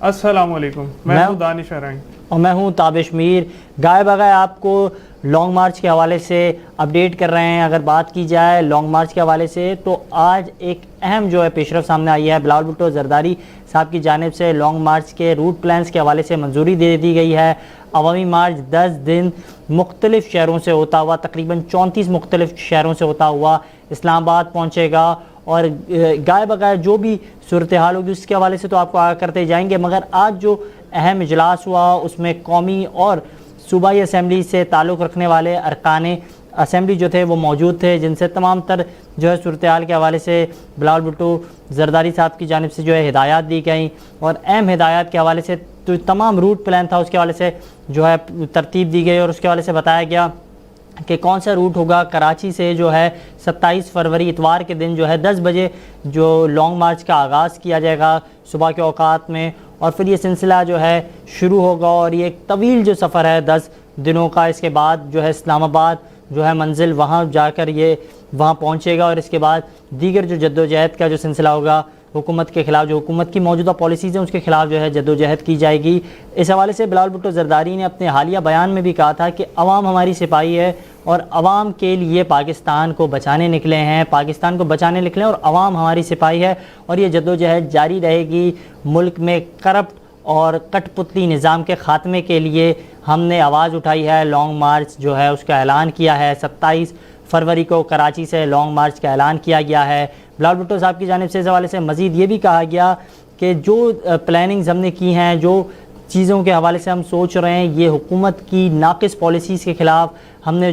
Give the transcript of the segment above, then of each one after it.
السلام علیکم، میں ہوں دانش ارائیں اور میں ہوں تابش میر۔ گائے بغائے آپ کو لانگ مارچ کے حوالے سے اپڈیٹ کر رہے ہیں۔ اگر بات کی جائے لانگ مارچ کے حوالے سے تو آج ایک اہم پیش رفت سامنے آئی ہے۔ بلاول بھٹو زرداری صاحب کی جانب سے لانگ مارچ کے روٹ پلانز کے حوالے سے منظوری دے دی گئی ہے۔ عوامی مارچ 10 دن مختلف شہروں سے ہوتا ہوا، تقریباً 34 مختلف شہروں سے ہوتا ہوا اسلام آباد پہنچے گا، اور گائے بغائے جو بھی صورتحال ہوگی اس کے حوالے سے تو آپ کو آگاہ کرتے جائیں گے۔ مگر آج جو اہم اجلاس ہوا اس میں قومی اور صوبائی اسمبلی سے تعلق رکھنے والے ارکان اسمبلی جو تھے وہ موجود تھے، جن سے تمام تر صورتحال کے حوالے سے بلاول بھٹو زرداری صاحب کی جانب سے ہدایات دی گئیں، اور اہم ہدایات کے حوالے سے تو تمام روٹ پلان تھا اس کے حوالے سے ترتیب دی گئی، اور اس کے حوالے سے بتایا گیا کہ کون سا روٹ ہوگا۔ کراچی سے 27 فروری اتوار کے دن 10 بجے لانگ مارچ کا آغاز کیا جائے گا صبح کے اوقات میں، اور پھر یہ سلسلہ شروع ہوگا، اور یہ ایک طویل سفر ہے 10 دنوں کا۔ اس کے بعد اسلام آباد منزل وہاں جا کر یہ وہاں پہنچے گا، اور اس کے بعد دیگر جدوجہد کا سلسلہ ہوگا حکومت کے خلاف، حکومت کی موجودہ پالیسیز ہیں اس کے خلاف جدوجہد کی جائے گی۔ اس حوالے سے بلاول بھٹو زرداری نے اپنے حالیہ بیان میں بھی کہا تھا کہ عوام ہماری سپاہی ہے، اور عوام کے لیے پاکستان کو بچانے نکلے ہیں، اور عوام ہماری سپاہی ہے، اور یہ جدوجہد جاری رہے گی۔ ملک میں کرپٹ اور کٹ پتلی نظام کے خاتمے کے لیے ہم نے آواز اٹھائی ہے۔ لانگ مارچ اس کا اعلان کیا ہے، 27 فروری کو کراچی سے لانگ مارچ کا اعلان کیا گیا ہے۔ بلاول بھٹو صاحب کی جانب سے اس حوالے سے مزید یہ بھی کہا گیا کہ جو پلاننگز ہم نے کی ہیں، جو چیزوں کے حوالے سے ہم سوچ رہے ہیں، یہ حکومت کی ناقص پالیسیز کے خلاف ہم نے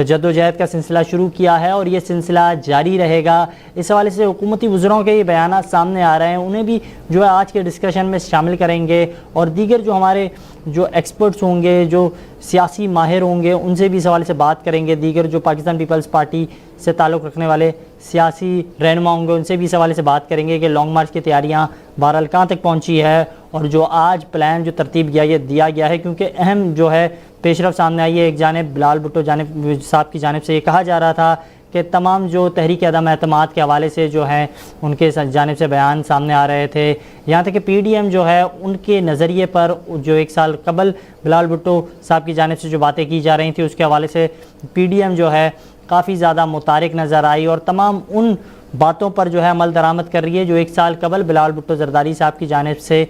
جدوجہد کا سلسلہ شروع کیا ہے، اور یہ سلسلہ جاری رہے گا۔ اس حوالے سے حکومتی وزراء کے یہ بیانات سامنے آ رہے ہیں، انہیں بھی آج کے ڈسکشن میں شامل کریں گے، اور دیگر ہمارے ایکسپرٹس ہوں گے، جو سیاسی ماہر ہوں گے، ان سے بھی اس حوالے سے بات کریں گے۔ دیگر پاکستان پیپلز پارٹی سے تعلق رکھنے والے سیاسی رہنما ہوں گے، ان سے بھی اس حوالے سے بات کریں گے کہ لانگ مارچ کی تیاریاں بہرحال کہاں تک پہنچی ہے، اور آج پلان ترتیب دیا گیا ہے، کیونکہ اہم پیش رفت سامنے آئی ہے۔ ایک جانب بلاول بھٹو صاحب کی جانب سے یہ کہا جا رہا تھا کہ تمام تحریک عدم اعتماد کے حوالے سے ان کے جانب سے بیان سامنے آ رہے تھے، یہاں تک کہ پی ڈی ایم ان کے نظریے پر 1 سال قبل بلاول بھٹو صاحب کی جانب سے باتیں کی جا رہی تھیں، اس کے حوالے سے پی ڈی ایم کافی زیادہ متارک نظر آئی، اور تمام ان باتوں پر عمل درآمد کر رہی ہے جو 1 سال قبل بلاول بھٹو زرداری صاحب کی جانب سے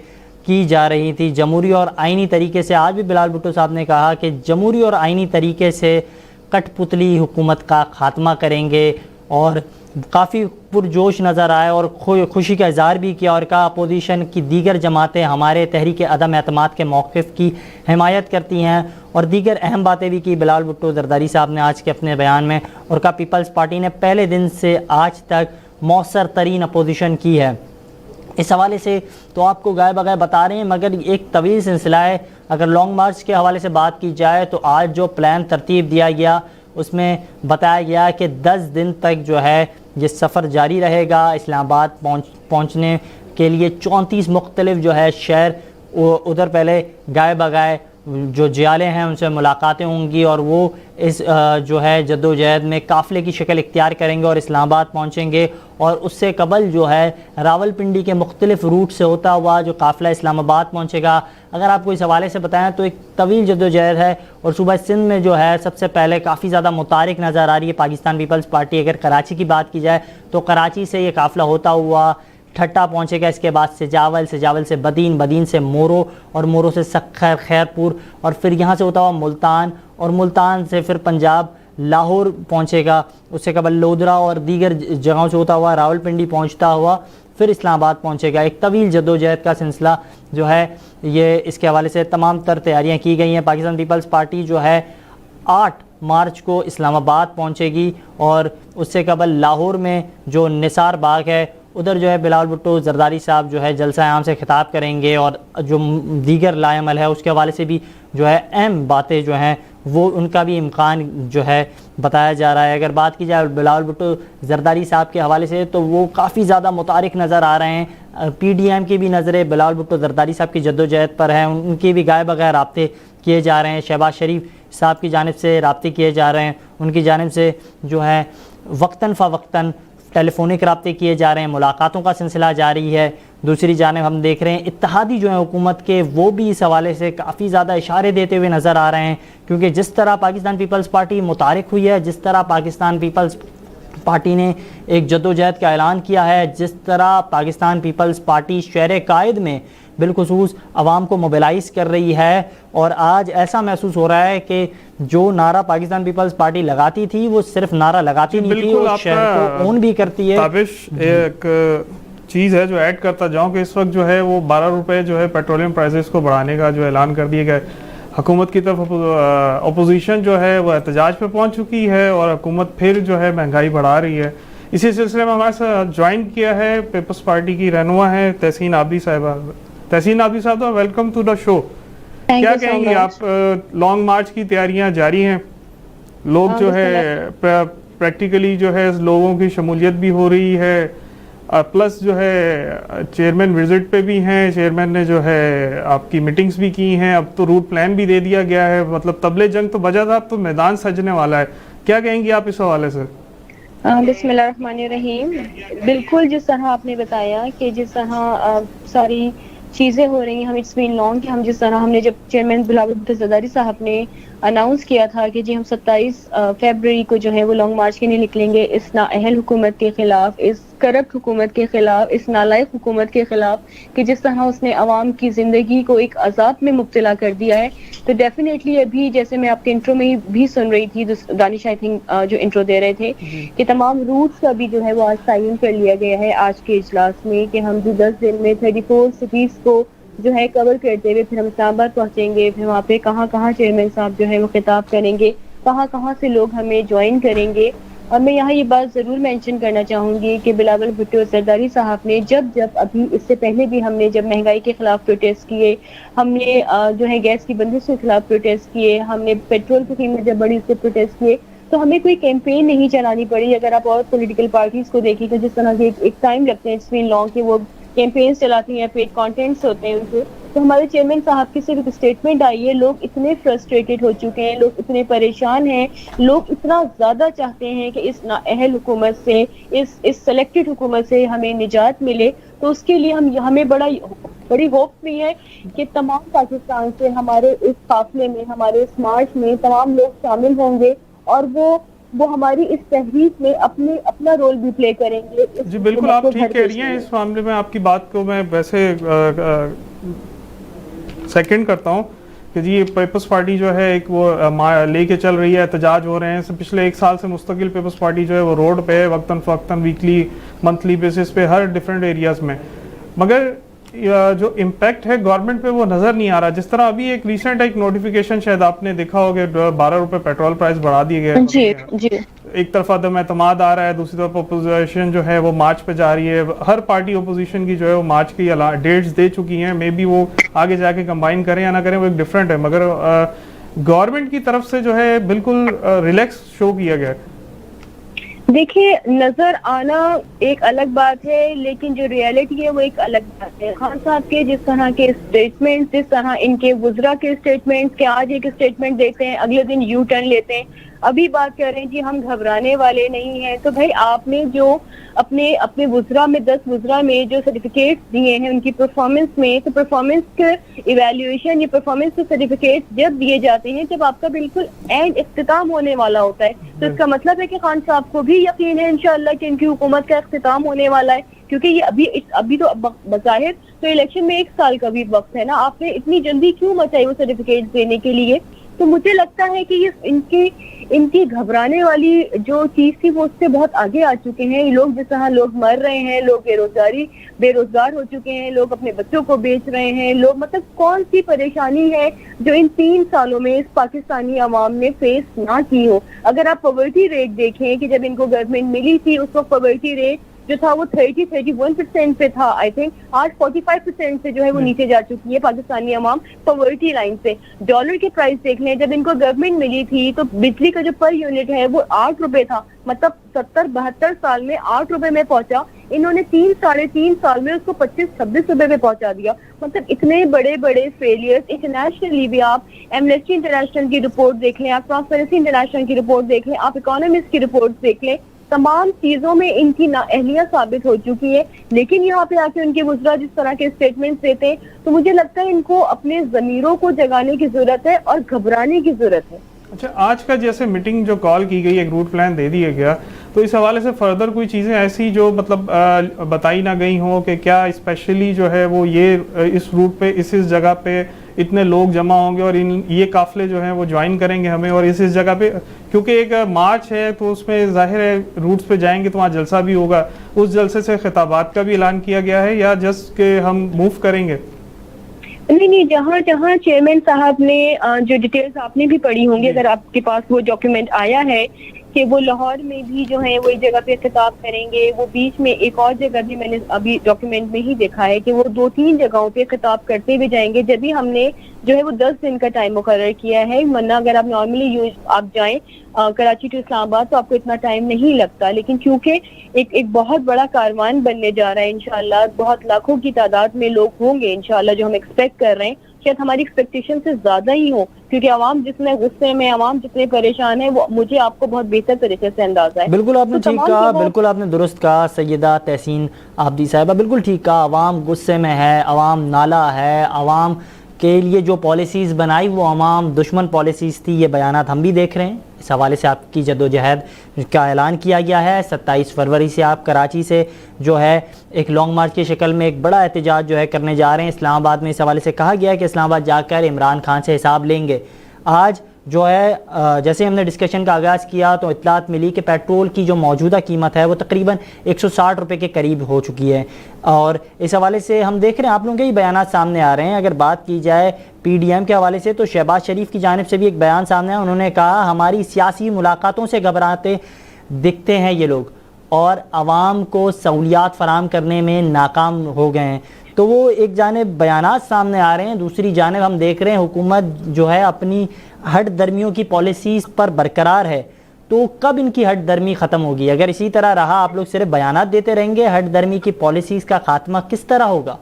کی جا رہی تھی۔ جمہوری اور آئینی طریقے سے آج بھی بلاول بھٹو صاحب نے کہا کہ جمہوری اور آئینی طریقے سے کٹ پتلی حکومت کا خاتمہ کریں گے، اور کافی پرجوش نظر آئے اور خوشی کا اظہار بھی کیا، اور کہا اپوزیشن کی دیگر جماعتیں ہمارے تحریک عدم اعتماد کے موقف کی حمایت کرتی ہیں، اور دیگر اہم باتیں بھی کی بلاول بھٹو زرداری صاحب نے آج کے اپنے بیان میں، اور کہا پیپلز پارٹی نے پہلے دن سے آج تک مؤثر ترین اپوزیشن کی ہے۔ اس حوالے سے تو آپ کو گائے بغائے بتا رہے ہیں، مگر ایک طویل سلسلہ ہے۔ اگر لانگ مارچ کے حوالے سے بات کی جائے تو آج پلان ترتیب دیا گیا اس میں بتایا گیا کہ 10 دن تک یہ سفر جاری رہے گا۔ اسلام آباد پہنچنے کے لیے 34 مختلف شہر، ادھر پہلے گائے بغائے جیالے ہیں ان سے ملاقاتیں ہوں گی، اور وہ اس جدوجہد میں قافلے کی شکل اختیار کریں گے اور اسلام آباد پہنچیں گے، اور اس سے قبل راول پنڈی کے مختلف روٹ سے ہوتا ہوا قافلہ اسلام آباد پہنچے گا۔ اگر آپ کو اس حوالے سے بتائیں تو ایک طویل جدوجہد ہے، اور صوبہ سندھ میں سب سے پہلے کافی زیادہ متارک نظر آ رہی ہے پاکستان پیپلز پارٹی۔ اگر کراچی کی بات کی جائے تو کراچی سے یہ قافلہ ہوتا ہوا ٹھٹا پہنچے گا، اس کے بعد سجاول سے بدین سے مورو، اور مورو سے سکھر خیرپور، اور پھر یہاں سے ہوتا ہوا ملتان، اور ملتان سے پھر پنجاب لاہور پہنچے گا، اس سے قبل لودرا اور دیگر جگہوں سے ہوتا ہوا راول پنڈی پہنچتا ہوا پھر اسلام آباد پہنچے گا۔ ایک طویل جدوجہد کا سلسلہ یہ اس کے حوالے سے تمام تر تیاریاں کی گئی ہیں۔ پاکستان پیپلز پارٹی 8 مارچ کو اسلام آباد پہنچے گی، اور اس سے قبل لاہور میں نثار باغ ہے ادھر بلاول بھٹو زرداری صاحب جلسہ عام سے خطاب کریں گے، اور دیگر لائے عمل ہے اس کے حوالے سے بھی اہم باتیں وہ ان کا بھی امکان بتایا جا رہا ہے۔ اگر بات کی جائے بلاول بھٹو زرداری صاحب کے حوالے سے تو وہ کافی زیادہ متارک نظر آ رہے ہیں۔ پی ڈی ایم کی بھی نظریں بلاول بھٹو زرداری صاحب کی جدوجہد پر ہیں، ان کی بھی گائے بغیر رابطے کیے جا رہے ہیں۔ شہباز شریف صاحب کی جانب سے رابطے کیے جا رہے ہیں، ان کی جانب سے وقتاً فوقتاً ٹیلی فونک رابطے کیے جا رہے ہیں, ملاقاتوں کا سلسلہ جاری ہے. دوسری جانب ہم دیکھ رہے ہیں اتحادی جو ہیں حکومت کے, وہ بھی اس حوالے سے کافی زیادہ اشارے دیتے ہوئے نظر آ رہے ہیں, کیونکہ جس طرح پاکستان پیپلز پارٹی متحرک ہوئی ہے, جس طرح پاکستان پیپلز پارٹی نے ایک جدوجہد کا اعلان کیا ہے, جس طرح پاکستان پیپلز پارٹی شہر قائد میں بالخصوص عوام کو موبلائز کر رہی ہے, اور آج ایسا محسوس ہو رہا ہے کہ جو نعرہ پاکستان پیپلز پارٹی لگاتی تھی وہ صرف نعرہ لگاتی نہیں تھی, وہ شہر کو اون بھی کرتی ہے. تابش ایک چیز ہے جو ایڈ کرتا جاؤں کہ اس وقت جو ہے وہ 12 روپے جو ہے پیٹرولیم پرائزز کو بڑھانے کا جو اعلان کر دیا گیا. حکومت کی طرف اپوزیشن جو ہے وہ احتجاج پہ پہنچ چکی ہے اور حکومت پھر جو ہے مہنگائی بڑھا رہی ہے. اسی سلسلے میں ہمارے ساتھ جوائن کیا ہے پیپلز پارٹی کی رہنما ہے تحسین عابدی صاحبہ. تحسین عابدی صاحب, ویلکم ٹو دا شو. کیا کہیں گے آپ, لانگ مارچ کی تیاریاں جاری ہیں, لوگ جو ہے پریکٹیکلی جو ہے لوگوں کی شمولیت بھی ہو رہی ہے, پلس جو ہے چیئرمین وزٹ پہ بھی ہیں, چیئرمین نے جو ہے آپ کی میٹنگز بھی کی ہیں, اب تو روٹ پلان بھی دے دیا گیا ہے, مطلب طبلِ جنگ تو بجا تھا, اب تو میدان سجنے والا ہے. کیا کہیں گی آپ اس حوالے سے؟ بسم اللہ الرحمن الرحیم. بالکل جس طرح آپ نے بتایا کہ جس طرح ساری چیزیں ہو رہی ہیں, ہم اٹس بین لانگ کہ ہم جس طرح ہم نے جب چیئرمین بلاول بھٹو زرداری صاحب نے اناؤنس کیا تھا کہ جی ہم 27 فیبروری کو جو ہے وہ لانگ مارچ کے لیے نکلیں گے اس نااہل حکومت کے خلاف, اس کرپٹ حکومت کے خلاف, اس نالائق حکومت کے خلاف, کہ جس طرح اس نے عوام کی زندگی کو ایک عذاب میں مبتلا کر دیا ہے. تو ڈیفینیٹلی ابھی جیسے میں آپ کے انٹرو میں بھی سن رہی تھی, دانش آئی تھنک جو انٹرو دے رہے تھے, کہ تمام روٹس کا بھی جو ہے وہ آج تعین کر لیا گیا ہے آج کے اجلاس میں, کہ ہم جو 10 دن میں 34 سٹیز کو جو ہے کور کرتے ہوئے پھر ہم اسلام آباد پہنچیں گے, پھر وہاں پہ کہاں کہاں چیئرمین صاحب جو ہے وہ خطاب کریں گے, کہاں کہاں سے لوگ ہمیں جوائن کریں گے. اور میں یہاں یہ بات ضرور مینشن کرنا چاہوں گی کہ بلاول بھٹو زرداری صاحب نے جب ابھی اس سے پہلے بھی ہم نے جب مہنگائی کے خلاف پروٹیسٹ کیے, ہم نے جو ہے گیس کی بندش کے خلاف پروٹیسٹ کیے, ہم نے پیٹرول کی قیمت جب بڑی اس سے پروٹیسٹ کیے, تو ہمیں کوئی کیمپین نہیں چلانی پڑی. اگر آپ اور پولیٹیکل پارٹیز کو دیکھیں تو جس طرح سے ایک ٹائم لگتے ہیں اٹس بین لانگ کہ وہ کیمپینز چلاتی ہیں, پیڈ کانٹینٹس ہوتے ہیں ان کے, تو ہمارے چیئرمین صاحب کی صرف اسٹیٹمنٹ آئی ہے, لوگ اتنے فرسٹریٹڈ ہو چکے ہیں, لوگ اتنے پریشان ہیں, لوگ اتنا زیادہ چاہتے ہیں کہ اس نااہل حکومت سے, اس سلیکٹڈ حکومت سے ہمیں نجات ملے. تو اس کے لیے ہمیں بڑی ہوپ بھی ہے کہ تمام پاکستان سے ہمارے اس قافلے میں, ہمارے اس مارچ میں تمام لوگ شامل ہوں گے, اور وہ ہماری اس تحریک میں اپنا رول بھی پلے کریں گے. جی بالکل, آپ ٹھیک کہہ رہی ہیں. اس معاملے میں آپ کی بات کو میں ویسے سیکنڈ کرتا ہوں کہ جی پیپلز پارٹی جو ہے ایک وہ لے کے چل رہی ہے, احتجاج ہو رہے ہیں پچھلے 1 سال سے مستقل. پیپلز پارٹی جو ہے وہ روڈ پہ وقتاً فوقتاً ویکلی منتھلی بیسس پہ ہر ڈیفرنٹ ایریاز میں, مگر جو امپیکٹ ہے گورنمنٹ پہ وہ نظر نہیں آ رہا. جس طرح ابھی ایک ریسنٹ ایک نوٹیفیکیشن شاید آپ نے دیکھا ہوگا, 12 روپے پیٹرول پرائز بڑھا دیے گئے. جی جی, ایک طرف عدم اعتماد آ رہا ہے, دوسری طرف اپوزیشن جو ہے وہ مارچ پہ جا رہی ہے. ہر پارٹی اپوزیشن کی جو ہے وہ مارچ کی ڈیٹس دے چکی ہیں, مے بی وہ آگے جا کے کمبائن کریں یا نہ کریں, وہ ایک ڈفرینٹ ہے. مگر گورنمنٹ کی طرف سے جو ہے بالکل ریلیکس شو کیا گیا. دیکھیے نظر آنا ایک الگ بات ہے, لیکن جو ریئلٹی ہے وہ ایک الگ بات ہے. خان صاحب کے جس طرح کے اسٹیٹمنٹ, جس طرح ان کے وزراء کے اسٹیٹمنٹ, کہ آج ایک اسٹیٹمنٹ دیتے ہیں اگلے دن یو ٹرن لیتے ہیں, ابھی بات کر رہے ہیں جی ہم گھبرانے والے نہیں ہیں. تو بھائی آپ نے جو اپنے وزراء میں 10 وزراء میں جو سرٹیفکیٹس دیے ہیں ان کی پرفارمنس میں, تو پرفارمنس کے ایویلیویشن یا پرفارمنس کے سرٹیفکیٹس جب دیے جاتے ہیں جب آپ کا بالکل اینڈ اختتام ہونے والا ہوتا ہے, تو اس کا مطلب ہے کہ خان صاحب کو بھی یقین ہے انشاءاللہ کہ ان کی حکومت کا اختتام ہونے والا ہے. کیونکہ یہ ابھی تو بظاہر تو الیکشن میں 1 سال کا بھی وقت ہے نا, آپ نے اتنی جلدی کیوں مچائی وہ سرٹیفکیٹ دینے کے لیے؟ تو مجھے لگتا ہے کہ یہ ان کی گھبرانے والی جو چیز تھی وہ اس سے بہت آگے آ چکے ہیں. لوگ جس طرح لوگ مر رہے ہیں, لوگ بے روزگار ہو چکے ہیں, لوگ اپنے بچوں کو بیچ رہے ہیں, لوگ مطلب کون سی پریشانی ہے جو ان 3 سالوں میں اس پاکستانی عوام نے فیس نہ کی ہو. اگر آپ پاورٹی ریٹ دیکھیں کہ جب ان کو گورنمنٹ ملی تھی اس وقت پاورٹی ریٹ جو تھا وہ 31% پہ تھا آئی تھنک, آج 45% سے جو ہے وہ نیچے جا چکی ہے پاکستانی عوام پاورٹی لائن سے. ڈالر کے پرائس دیکھ لیں, جب ان کو گورنمنٹ ملی تھی تو بجلی کا جو پر یونٹ ہے وہ 8 روپے تھا, مطلب 70-72 سال میں 8 روپے میں پہنچا. انہوں نے 3-3.5 سال میں اس کو 25-26 روپے پہ پہنچا دیا. مطلب اتنے بڑے فیلیئرز انٹرنیشنلی بھی, آپ ایمنسٹی انٹرنیشنل کی رپورٹ دیکھ لیں, آپ ٹرانسپیرنسی انٹرنیشنل کی رپورٹ دیکھ لیں, آپ اکانومسٹ کی رپورٹ دیکھ لیں, تمام چیزوں میں ان کی نااہلیت ثابت ہو چکی ہے، لیکن یہاں پہ آ کے ان کے وزراء جس طرح کے اسٹیٹمنٹس دیتے ہیں تو مجھے لگتا ہے ان کو اپنے ضمیروں کو جگانے کی ضرورت ہے اور گھبرانے کی ضرورت ہے۔ اچھا، آج کا جیسے میٹنگ جو کال کی گئی، ایک روٹ پلان دے دیا گیا، تو اس حوالے سے فردر کوئی چیزیں ایسی جو مطلب بتائی نہ گئی ہوں کہ کیا اسپیشلی جو ہے وہ یہ اس روٹ پہ اس جگہ پہ اتنے لوگ جمع ہوں گے اور یہ قافلے جو ہیں وہ جوائن کریں گے ہمیں، اور اس جگہ پہ کیونکہ ایک مارچ ہے تو اس میں ظاہر ہے روٹس پہ جائیں گے تو وہاں جلسہ بھی ہوگا، اس جلسے سے خطابات کا بھی اعلان کیا گیا ہے یا جسٹ کہ ہم موو کریں گے؟ نہیں، جہاں جہاں چیئرمین صاحب نے جو ڈیٹیلز آپ نے بھی پڑھی ہوں گی، اگر آپ کے پاس وہ ڈاکیومنٹ آیا ہے کہ وہ لاہور میں بھی جو ہے وہ ایک جگہ پہ خطاب کریں گے، وہ بیچ میں ایک اور جگہ بھی میں نے ابھی ڈاکیومنٹ میں ہی دیکھا ہے کہ وہ 2-3 جگہوں پہ خطاب کرتے ہوئے جائیں گے، جبھی ہم نے جو ہے وہ 10 دن کا ٹائم مقرر کیا ہے، ورنہ اگر آپ نارملی آپ جائیں کراچی ٹو اسلام آباد تو آپ کو اتنا ٹائم نہیں لگتا، لیکن کیونکہ ایک بہت بڑا کاروان بننے جا رہا ہے انشاءاللہ، بہت لاکھوں کی تعداد میں لوگ ہوں گے انشاءاللہ جو ہم ایکسپیکٹ کر رہے ہیں، شاید ہماری ایکسپیکٹیشن سے زیادہ ہی ہوں، کیونکہ عوام جتنے غصے میں، عوام جتنے پریشان ہیں، وہ مجھے آپ کو بہت بہتر طریقے سے اندازہ ہے۔ بالکل آپ نے ٹھیک کہا، بالکل آپ نے درست کہا سیدہ تحسین عابدی صاحبہ، بالکل ٹھیک کہا، عوام غصے میں ہے، عوام نالا ہے، عوام کے لیے جو پالیسیز بنائی وہ عوام دشمن پالیسیز تھی، یہ بیانات ہم بھی دیکھ رہے ہیں۔ اس حوالے سے آپ کی جدوجہد کا اعلان کیا گیا ہے، 27 فروری سے آپ کراچی سے جو ہے ایک لانگ مارچ کی شکل میں ایک بڑا احتجاج جو ہے کرنے جا رہے ہیں اسلام آباد میں۔ اس حوالے سے کہا گیا ہے کہ اسلام آباد جا کر عمران خان سے حساب لیں گے۔ آج جو ہے جیسے ہم نے ڈسکشن کا آغاز کیا تو اطلاعات ملی کہ پیٹرول کی جو موجودہ قیمت ہے وہ تقریباً 160 روپے کے قریب ہو چکی ہے، اور اس حوالے سے ہم دیکھ رہے ہیں آپ لوگوں کے ہی بیانات سامنے آ رہے ہیں۔ اگر بات کی جائے پی ڈی ایم کے حوالے سے تو شہباز شریف کی جانب سے بھی ایک بیان سامنے آیا، انہوں نے کہا ہماری سیاسی ملاقاتوں سے گھبراتے دکھتے ہیں یہ لوگ اور عوام کو سہولیات فراہم کرنے میں ناکام ہو گئے ہیں۔ تو وہ ایک جانب بیانات سامنے آ رہے ہیں، دوسری جانب ہم دیکھ رہے ہیں حکومت جو ہے اپنی ہٹ درمیوں کی پالیسیز پر برقرار ہے۔ تو کب ان کی ہٹ درمی ختم ہوگی؟ اگر اسی طرح رہا آپ لوگ صرف بیانات دیتے رہیں گے، ہٹ درمی کی پالیسیز کا خاتمہ کس طرح ہوگا؟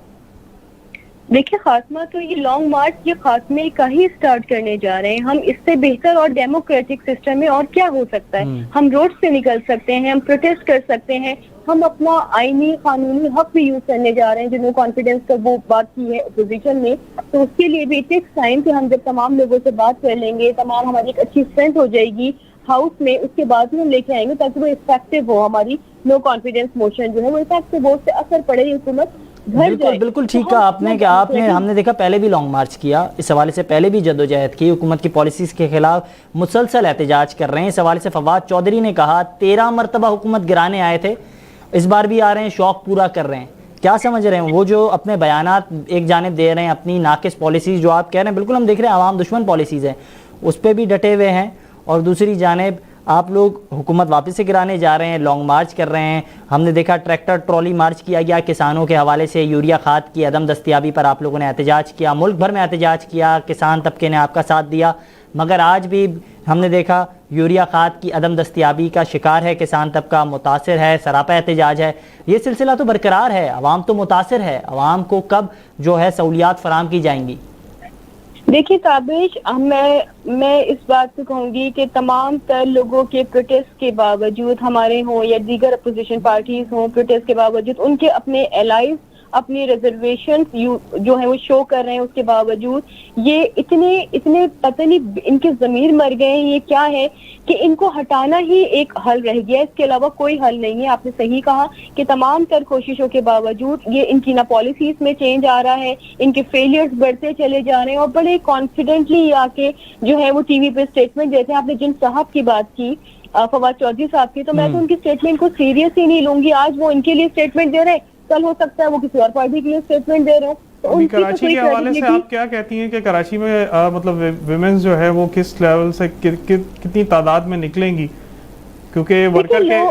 دیکھیں، خاتمہ تو یہ لانگ مارچ یہ خاتمے کا ہی سٹارٹ کرنے جا رہے ہیں۔ ہم اس سے بہتر اور ڈیموکریٹک سسٹم میں اور کیا ہو سکتا ہے؟ ہم روڈ سے نکل سکتے ہیں، ہم پروٹیسٹ کر سکتے ہیں، ہم اپنا آئینی قانونی حق بھی یوز کرنے جا رہے ہیں، جنہوں کانفیڈنس کا وہ بات کی ہے اپوزیشن نے، تو اس کے لیے بھی اٹ ٹیکس ٹائم کہ ہم جب تمام لوگوں سے بات کر لیں گے، تمام ہماری ایک اچھی اسٹرینتھ ہو جائے گی ہاؤس میں، اس کے بعد ہی ہم لے کے آئیں گے تاکہ وہ افیکٹو ہو، ہماری نو کانفیڈنس موشن جو ہے وہ افیکٹو ہو، اس سے اثر پڑے حکومت گھر جائے۔ بالکل ٹھیک کہا آپ نے کہ ہم نے دیکھا پہلے بھی لانگ مارچ کیا، اس حوالے سے پہلے بھی جدوجہد کی، حکومت کی پالیسیز کے خلاف مسلسل احتجاج کر رہے ہیں۔ اس حوالے سے فواد چودھری نے کہا 13 مرتبہ حکومت گرانے آئے تھے، اس بار بھی آ رہے ہیں، شوق پورا کر رہے ہیں۔ کیا سمجھ رہے ہیں وہ جو اپنے بیانات ایک جانب دے رہے ہیں، اپنی ناقص پالیسیز جو آپ کہہ رہے ہیں، بالکل ہم دیکھ رہے ہیں عوام دشمن پالیسیز ہیں، اس پہ بھی ڈٹے ہوئے ہیں، اور دوسری جانب آپ لوگ حکومت واپس سے گرانے جا رہے ہیں، لانگ مارچ کر رہے ہیں۔ ہم نے دیکھا ٹریکٹر ٹرالی مارچ کیا گیا، کسانوں کے حوالے سے یوریا کھاد کی عدم دستیابی پر آپ لوگوں نے احتجاج کیا، ملک بھر میں احتجاج کیا، کسان طبقے نے آپ کا ساتھ دیا، مگر آج بھی ہم نے دیکھا یوریا کھاد کی عدم دستیابی کا شکار ہے کسان طبقہ، متاثر ہے، سراپا احتجاج ہے۔ یہ سلسلہ تو برقرار ہے، عوام تو متاثر ہے، عوام کو کب جو ہے سہولیات فراہم کی جائیں گی؟ دیکھیے تابش، میں اس بات کو کہوں گی کہ تمام تر لوگوں کے پروٹیسٹ کے باوجود، ہمارے ہوں یا دیگر اپوزیشن پارٹیز ہوں، پروٹیسٹ کے باوجود ان کے اپنے الائز اپنی ریزرویشن جو ہیں وہ شو کر رہے ہیں، اس کے باوجود یہ اتنے پتہ نہیں ان کے ضمیر مر گئے ہیں، یہ کیا ہے کہ ان کو ہٹانا ہی ایک حل رہ گیا ہے، اس کے علاوہ کوئی حل نہیں ہے۔ آپ نے صحیح کہا کہ تمام تر کوششوں کے باوجود یہ ان کی نہ پالیسیز میں چینج آ رہا ہے، ان کے فیلیئرز بڑھتے چلے جا رہے ہیں، اور بڑے کانفیڈنٹلی آ کے جو ہے وہ ٹی وی پہ اسٹیٹمنٹ دیتے ہیں۔ آپ نے جن صاحب کی بات کی، فواد چودھری صاحب کی، تو میں تو ان کی اسٹیٹمنٹ کو سیریس ہی نہیں لوں گی۔ آج وہ ان کے لیے اسٹیٹمنٹ دے رہے ہیں، کل ہو سکتا ہے وہ کسی اور پارٹی کے لیے اسٹیٹمنٹ دے رہے ہیں۔ کراچی کے حوالے سے آپ کیا کہتی ہیں کہ کراچی میں مطلب ویمنز جو ہے وہ کس لیول سے کتنی تعداد میں نکلیں گی؟ کیونکہ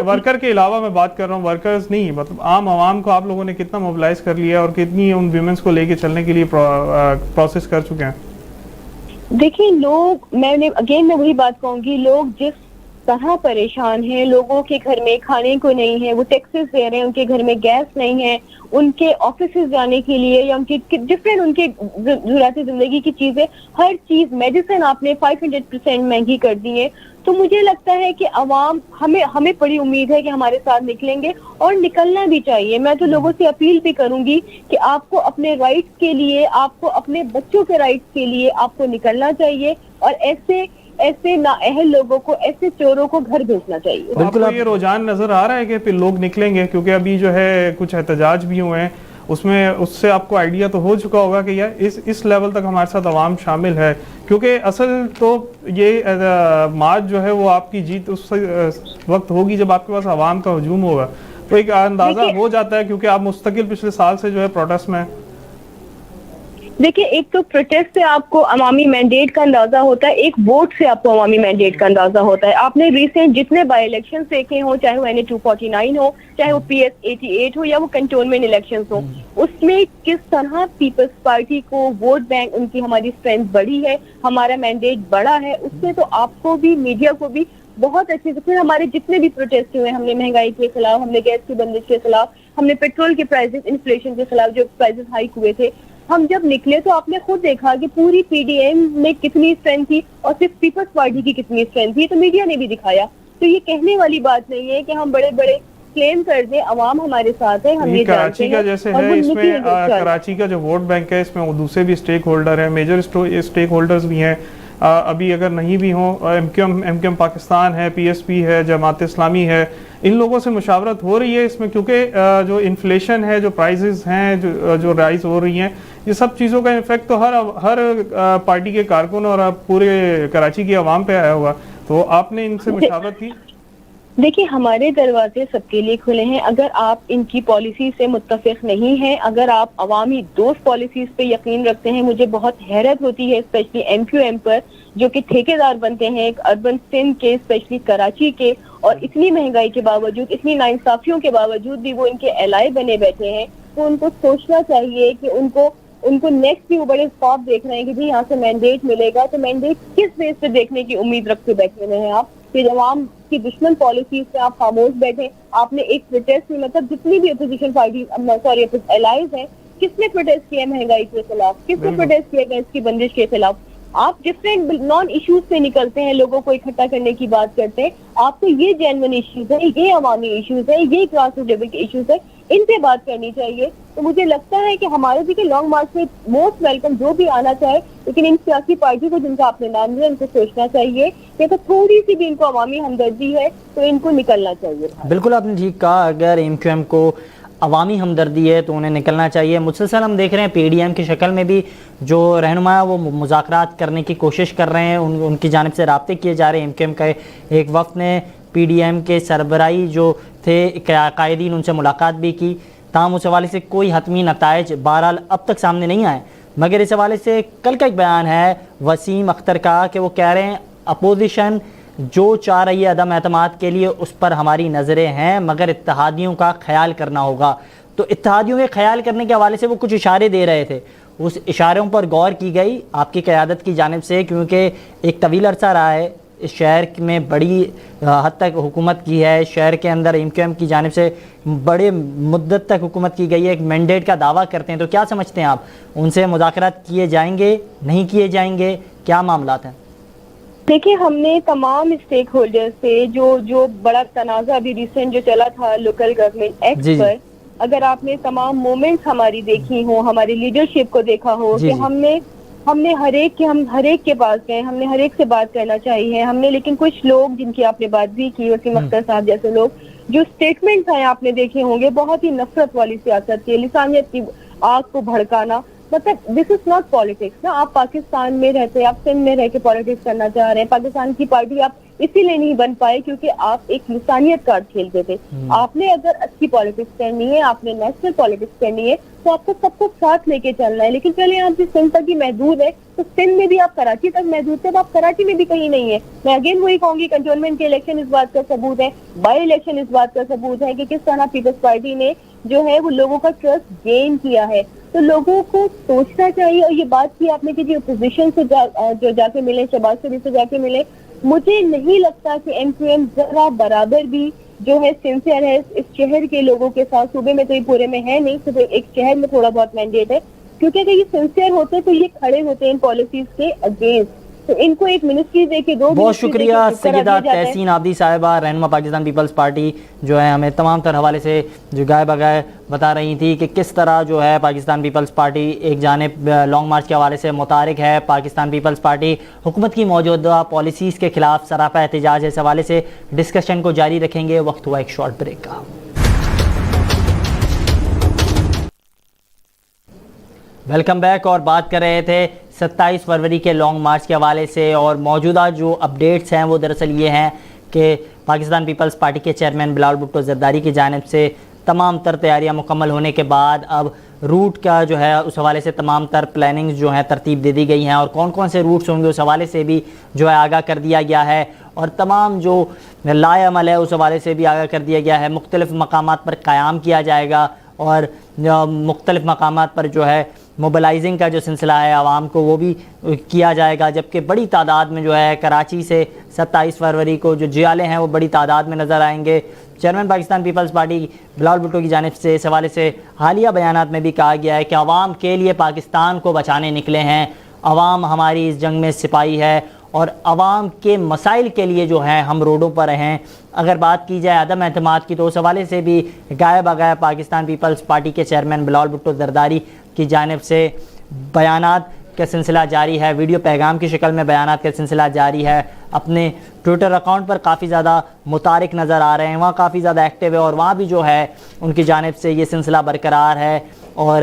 ورکر کے علاوہ میں بات کر رہا ہوں، ورکرز نہیں، مطلب عام عوام کو آپ لوگوں نے کتنا موبلائز کر لیا اور کتنی ان ویمنز کو لے کے چلنے کے لیے پروسیس کر چکے ہیں؟ دیکھیں لوگ، میں وہی بات کہوں گی، لوگ جس طرح پریشان ہیں، لوگوں کے گھر میں کھانے کو نہیں ہے، وہ ٹیکسز دے رہے ہیں، ان کے گھر میں گیس نہیں ہے، ان کے آفیسز جانے کے لیے یا ان کی ڈفرینٹ ان کے ضروریات زندگی کی چیزیں، ہر چیز، میڈیسن آپ نے 500% مہنگی کر دی ہے۔ تو مجھے لگتا ہے کہ عوام ہمیں بڑی امید ہے کہ ہمارے ساتھ نکلیں گے اور نکلنا بھی چاہیے. میں تو لوگوں سے اپیل بھی کروں گی کہ آپ کو اپنے رائٹس کے لیے, آپ کو اپنے بچوں کے رائٹس کے لیے آپ کو نکلنا چاہیے اور ایسے نااہل لوگوں کو, ایسے چوروں کو گھر بھیجنا چاہیے. آپ کو یہ رجحان نظر آ رہا ہے کہ پھر لوگ نکلیں گے؟ کیونکہ ابھی جو ہے کچھ احتجاج بھی ہوئے ہیں, اس سے آپ کو آئیڈیا تو ہو چکا ہوگا کہ یار اس لیول تک ہمارے ساتھ عوام شامل ہے. کیونکہ اصل تو یہ مارچ جو ہے وہ آپ کی جیت اس وقت ہوگی جب آپ کے پاس عوام کا ہجوم ہوگا. تو ایک اندازہ ہو جاتا ہے, کیونکہ آپ مستقل پچھلے سال سے جو ہے پروٹیسٹ میں. دیکھیں, ایک تو پروٹیسٹ سے آپ کو عوامی مینڈیٹ کا اندازہ ہوتا ہے, ایک ووٹ سے آپ کو عوامی مینڈیٹ کا اندازہ ہوتا ہے. آپ نے ریسنٹ جتنے بائی الیکشن دیکھے ہوں, چاہے وہ NA 249 ہو, چاہے وہ PS 88 ہو, یا وہ کنٹونمنٹ الیکشنز ہوں, اس میں کس طرح پیپلز پارٹی کو ووٹ بینک, ان کی ہماری اسٹرینتھ بڑھی ہے, ہمارا مینڈیٹ بڑا ہے. اس سے تو آپ کو بھی, میڈیا کو بھی بہت اچھے سے, پھر ہمارے جتنے بھی پروٹیسٹ ہوئے, ہم نے مہنگائی کے خلاف, ہم نے گیس کی بندش کے خلاف, ہم نے پیٹرول کے پرائزز, انفلیشن کے خلاف جو پرائزز ہائیک ہوئے تھے, ہم جب نکلے تو آپ نے خود دیکھا کہ پوری PDM میں کتنی اسٹرینتھ تھی اور صرف پیپلز پارٹی کی کتنی اسٹرینتھ تھی. تو میڈیا نے بھی دکھایا. تو یہ کہنے والی بات نہیں ہے کہ ہم بڑے بڑے کلیم کر دیں, عوام ہمارے ساتھ ہے, ہم یہ کراچی کا جیسے ہے, اس میں کراچی کا جو ووٹ بینک ہے اس میں دوسرے بھی اسٹیک ہولڈر ہیں, میجر اسٹیک ہولڈرز بھی ہیں. ابھی اگر نہیں بھی ہوں, MQM پاکستان ہے, PSP ہے, جماعت اسلامی ہے, ان لوگوں سے مشاورت ہو رہی ہے اس میں. کیونکہ جو انفلیشن ہے, جو پرائزز ہیں جو رائز ہو رہی ہیں, یہ سب چیزوں کا افیکٹ تو ہر پارٹی کے کارکن اور پورے کراچی کی عوام پہ آیا ہوا. تو آپ نے ان سے مشاورت کی؟ دیکھیے, ہمارے دروازے سب کے لیے کھلے ہیں. اگر آپ ان کی پالیسی سے متفق نہیں ہیں, اگر آپ عوامی دوست پالیسیز پہ یقین رکھتے ہیں, مجھے بہت حیرت ہوتی ہے اسپیشلی MQM پر, جو کہ ٹھیکیدار بنتے ہیں ایک اربن سندھ کے, اسپیشلی کراچی کے, اور اتنی مہنگائی کے باوجود, اتنی ناانصافیوں کے باوجود بھی وہ ان کے الائے بنے بیٹھے ہیں. تو ان کو سوچنا چاہیے کہ ان کو نیکسٹ بھی وہ بڑے خواب دیکھ رہے ہیں کہ جی یہاں سے مینڈیٹ ملے گا, تو مینڈیٹ کس بیس پہ دیکھنے کی امید رکھ کے بیٹھے ہوئے ہیں آپ کہ عوام کی دشمن پالیسیز سے آپ خاموش بیٹھے. آپ نے ایک پروٹیسٹ میں, مطلب جتنی بھی اپوزیشن پارٹی, الائز ہیں, کس نے پروٹیسٹ کیا مہنگائی کے خلاف, کس نے پروٹیسٹ کیا گیس کی بندش کے خلاف. آپ ڈفرینٹ نان ایشوز سے نکلتے ہیں, لوگوں کو اکٹھا کرنے کی بات کرتے ہیں. آپ کو یہ جینوئن ایشوز ہیں, یہ عوامی ایشوز ہیں, یہ گراس روٹ لیول کے ایشوز ہیں, ان پہ بات کرنی چاہیے. تو مجھے لگتا ہے کہ ہمارے بھی کہ لانگ مارچ میں موسٹ ویلکم جو بھی آنا چاہے, لیکن ان سیاسی پارٹی کو جن کا آپ نے نام لیا, ان کو سوچنا چاہیے کہ اگر تھوڑی سی بھی ان کو عوامی ہمدردی ہے تو ان کو نکلنا چاہیے. بالکل آپ نے ٹھیک کہا, اگر MQM کو عوامی ہمدردی ہے تو انہیں نکلنا چاہیے. مسلسل ہم دیکھ رہے ہیں PDM کی شکل میں بھی جو رہنما وہ مذاکرات کرنے کی کوشش کر رہے ہیں, ان کی جانب سے رابطے کیے جا رہے ہیں. MQM کا ایک وفد نے PDM کے سربراہی جو تھے قائدین, ان سے ملاقات بھی کی. تاہم اس حوالے سے کوئی حتمی نتائج بہرحال اب تک سامنے نہیں آئے. مگر اس حوالے سے کل کا ایک بیان ہے وسیم اختر کا کہ وہ کہہ رہے ہیں اپوزیشن جو چاہ رہی ہے عدم اعتماد کے لیے اس پر ہماری نظریں ہیں, مگر اتحادیوں کا خیال کرنا ہوگا. تو اتحادیوں کے خیال کرنے کے حوالے سے وہ کچھ اشارے دے رہے تھے, اس اشاروں پر غور کی گئی آپ کی قیادت کی جانب سے, کیونکہ ایک طویل عرصہ رہا ہے اس شہر میں بڑی حد تک حکومت کی ہے. شہر کے اندر MQM کی جانب سے بڑے مدت تک حکومت کی گئی ہے, ایک مینڈیٹ کا دعویٰ کرتے ہیں. تو کیا سمجھتے ہیں آپ, ان سے مذاکرات کیے جائیں گے, نہیں کیے جائیں گے, کیا معاملات ہیں؟ دیکھیں, ہم نے تمام اسٹیک ہولڈر سے جو بڑا تنازع ابھی ریسنٹ جو چلا تھا لوکل گورنمنٹ ایکٹ پر, اگر آپ نے تمام مومنٹس ہماری دیکھی ہوں, ہماری لیڈرشپ کو دیکھا ہو کہ ہم نے ہر ایک کے پاس گئے, ہم نے ہر ایک سے بات کرنا چاہیے ہم نے. لیکن کچھ لوگ جن کی آپ نے بات بھی کی, وسیم اختر صاحب جیسے لوگ, جو اسٹیٹمنٹس ہیں آپ نے دیکھے ہوں گے, بہت ہی نفرت والی سیاست کی, لسانیت کی آگ کو بھڑکانا. مطلب دس از ناٹ پالیٹکس نا. آپ پاکستان میں رہتے, آپ سندھ میں رہ کے پالیٹکس کرنا چاہ رہے ہیں. پاکستان کی پارٹی آپ اسی لیے نہیں بن پائے کیونکہ آپ ایک لسانیت کارڈ کھیلتے تھے. آپ نے اگر اچھی پالیٹکس کرنی ہے, آپ نے نیشنل پالیٹکس کرنی ہے, تو آپ کو سب کو ساتھ لے کے چلنا ہے. لیکن چلے آپ جس سندھ تک ہی محدود ہے, تو سندھ میں بھی آپ کراچی تک محدود تھے, تو آپ کراچی میں بھی کہیں نہیں ہے. میں اگین وہی کہوں گی, کنٹونمنٹ کے الیکشن اس بات کا ثبوت ہے, بائی الیکشن اس بات کا ثبوت ہے کہ کس طرح پیپلز پارٹی نے جو ہے وہ لوگوں کا ٹرسٹ گین کیا ہے. تو لوگوں کو سوچنا چاہیے. اور یہ بات کی آپ نے کہ جی اپوزیشن سے جو جا کے ملے, شہباز شریف سے جا کے ملے, مجھے نہیں لگتا کہ MQM ذرا برابر بھی جو ہے سنسیئر ہے اس شہر کے لوگوں کے ساتھ. صوبے میں تو یہ پورے میں ہے نہیں, صرف ایک شہر میں تھوڑا بہت مینڈیٹ ہے. کیونکہ اگر یہ سنسیئر ہوتے تو یہ کھڑے ہوتے ان پالیسیز کے اگینسٹ. تو ان کو 1 منسٹری دے کے 2 بہت شکریہ سیدہ تحسین عابدی صاحبہ، رہنما پاکستان پیپلز پارٹی، جو ہے ہمیں تمام تر حوالے سے جو گائے بگائے بتا رہی تھی کہ کس طرح جو ہے پاکستان پیپلز پارٹی ایک جانب لانگ مارچ کے حوالے سے متحرک ہے۔ پاکستان پیپلز پارٹی حکومت کی موجودہ پالیسیز کے خلاف سراپا احتجاج ہے۔ اس حوالے سے ڈسکشن کو جاری رکھیں گے۔ وقت ہوا ایک شارٹ بریک کا۔ ویلکم بیک، اور بات کر رہے تھے 27 فروری کے لانگ مارچ کے حوالے سے، اور موجودہ جو اپڈیٹس ہیں وہ دراصل یہ ہیں کہ پاکستان پیپلز پارٹی کے چیئرمین بلاول بھٹو زرداری کی جانب سے تمام تر تیاریاں مکمل ہونے کے بعد اب روٹ کا جو ہے اس حوالے سے تمام تر پلاننگز جو ہیں ترتیب دے دی گئی ہیں، اور کون کون سے روٹس ہوں گے اس حوالے سے بھی جو ہے آگاہ کر دیا گیا ہے، اور تمام جو لائے عمل ہے اس حوالے سے بھی آگاہ کر دیا گیا ہے۔ مختلف مقامات پر قیام کیا جائے گا، اور مختلف مقامات پر جو ہے موبلائزنگ کا جو سلسلہ ہے عوام کو وہ بھی کیا جائے گا، جبکہ بڑی تعداد میں جو ہے کراچی سے 27 فروری کو جو جیالے ہیں وہ بڑی تعداد میں نظر آئیں گے۔ Chairman Pakistan Peoples Party Bilawal Bhutto کی جانب سے اس حوالے سے حالیہ بیانات میں بھی کہا گیا ہے کہ عوام کے لیے پاکستان کو بچانے نکلے ہیں، عوام ہماری اس جنگ میں سپاہی ہے، اور عوام کے مسائل کے لیے جو ہیں ہم روڈوں پر ہیں۔ اگر بات کی جائے عدم اعتماد کی تو اس حوالے سے بھی گائے بگائے پاکستان پیپلز پارٹی کے چیئرمین بلاول بھٹو زرداری کی جانب سے بیانات کا سلسلہ جاری ہے، ویڈیو پیغام کی شکل میں بیانات کا سلسلہ جاری ہے۔ اپنے ٹویٹر اکاؤنٹ پر کافی زیادہ متحرک نظر آ رہے ہیں، وہاں کافی زیادہ ایکٹیو ہے، اور وہاں بھی جو ہے ان کی جانب سے یہ سلسلہ برقرار ہے، اور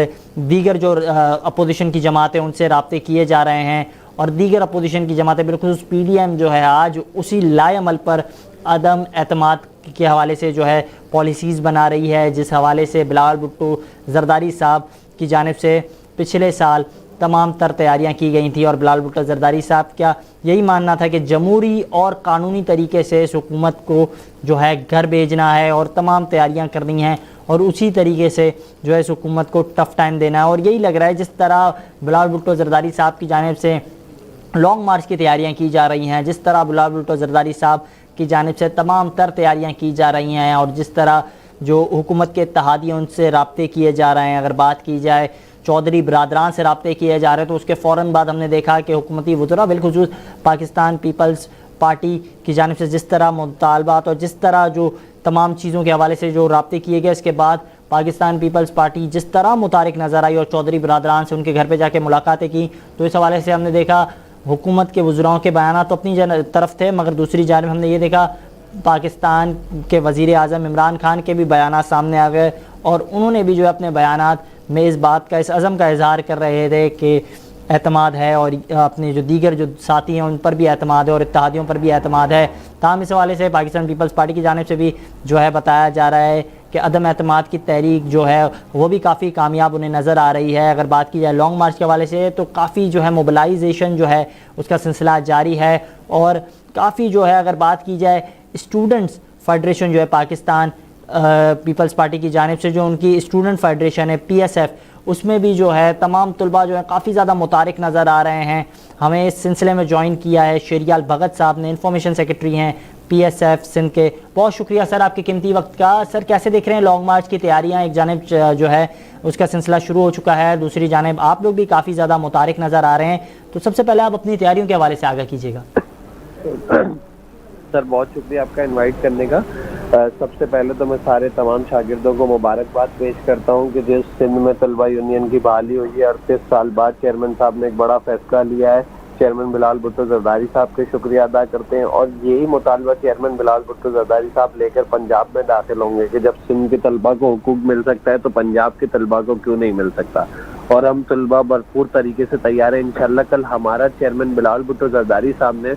دیگر جو اپوزیشن کی جماعتیں ان سے رابطے کیے جا رہے ہیں، اور دیگر اپوزیشن کی جماعتیں بالخصوص پی ڈی ایم جو ہے آج اسی لائے عمل پر عدم اعتماد کے حوالے سے جو ہے پالیسیز بنا رہی ہے، جس حوالے سے بلاول بھٹو زرداری صاحب کی جانب سے پچھلے سال تمام تر تیاریاں کی گئی تھیں، اور بلاول بھٹو زرداری صاحب کا یہی ماننا تھا کہ جمہوری اور قانونی طریقے سے اس حکومت کو جو ہے گھر بھیجنا ہے، اور تمام تیاریاں کرنی ہیں، اور اسی طریقے سے جو ہے اس حکومت کو ٹف ٹائم دینا ہے۔ اور یہی لگ رہا ہے جس طرح بلاول بھٹو زرداری صاحب کی جانب سے لانگ مارچ کی تیاریاں کی جا رہی ہیں، جس طرح بلاول بھٹو زرداری صاحب کی جانب سے تمام تر تیاریاں کی جا رہی ہیں، اور جس طرح جو حکومت کے اتحادی ان سے رابطے کیے جا رہے ہیں، اگر بات کی جائے چودھری برادران سے رابطے کیے جا رہے ہیں، تو اس کے فوراً بعد ہم نے دیکھا کہ حکومتی وزراء بالخصوص پاکستان پیپلز پارٹی کی جانب سے جس طرح مطالبات اور جس طرح جو تمام چیزوں کے حوالے سے جو رابطے کیے گئے، اس کے بعد پاکستان پیپلز پارٹی جس طرح متحرک نظر آئی اور چودھری برادران سے ان کے گھر پہ جا کے ملاقاتیں کی، تو اس حوالے سے ہم نے دیکھا حکومت کے وزراؤں کے بیانات تو اپنی طرف تھے، مگر دوسری جانب ہم نے یہ دیکھا پاکستان کے وزیر اعظم عمران خان کے بھی بیانات سامنے آ گئے، اور انہوں نے بھی جو اپنے بیانات میں اس بات کا، اس عزم کا اظہار کر رہے تھے کہ اعتماد ہے، اور اپنے جو دیگر جو ساتھی ہیں ان پر بھی اعتماد ہے، اور اتحادیوں پر بھی اعتماد ہے۔ تاہم اس حوالے سے پاکستان پیپلز پارٹی کی جانب سے بھی جو ہے بتایا جا رہا ہے کہ عدم اعتماد کی تحریک جو ہے وہ بھی کافی کامیاب انہیں نظر آ رہی ہے۔ اگر بات کی جائے لانگ مارچ کے حوالے سے تو کافی جو ہے موبلائزیشن جو ہے اس کا سلسلہ جاری ہے، اور کافی جو ہے اگر بات کی جائے اسٹوڈنٹس فیڈریشن جو ہے پاکستان پیپلز پارٹی کی جانب سے جو ان کی اسٹوڈنٹ فیڈریشن ہے PSF، اس میں بھی جو ہے تمام طلباء جو ہے کافی زیادہ متحرک نظر آ رہے ہیں۔ ہمیں اس سلسلے میں جوائن کیا ہے شیریال بھگت صاحب نے، انفارمیشن سیکرٹری ہیں PSF سندھ کے۔ بہت شکریہ سر آپ کے قیمتی وقت کا۔ سر کیسے دیکھ رہے ہیں لانگ مارچ کی تیاریاں؟ ایک جانب جو ہے اس کا سلسلہ شروع ہو چکا ہے، دوسری جانب آپ لوگ بھی کافی زیادہ متحرک نظر آ رہے ہیں، تو سب سے پہلے آپ اپنی تیاریوں کے حوالے سے آگاہ کیجیے گا۔ سر بہت شکریہ آپ کا انوائٹ کرنے کا۔ سب سے پہلے تو میں سارے تمام شاگردوں کو مبارکباد پیش کرتا ہوں کہ جس سندھ میں طلبہ یونین کی بحالی ہوئی ہے، 38 سال بعد چیئرمین صاحب نے ایک بڑا فیصلہ لیا ہے۔ چیئرمین بلاول بھٹو زرداری صاحب کے شکریہ ادا کرتے ہیں، اور یہی مطالبہ چیئرمین بلاول بھٹو زرداری صاحب لے کر پنجاب میں داخل ہوں گے کہ جب سندھ کے طلبہ کو حقوق مل سکتا ہے تو پنجاب کے طلبہ کو کیوں نہیں مل سکتا، اور ہم طلبہ بھرپور طریقے سے تیار ہیں۔ انشاءاللہ کل ہمارا چیئرمین بلاول بھٹو زرداری صاحب نے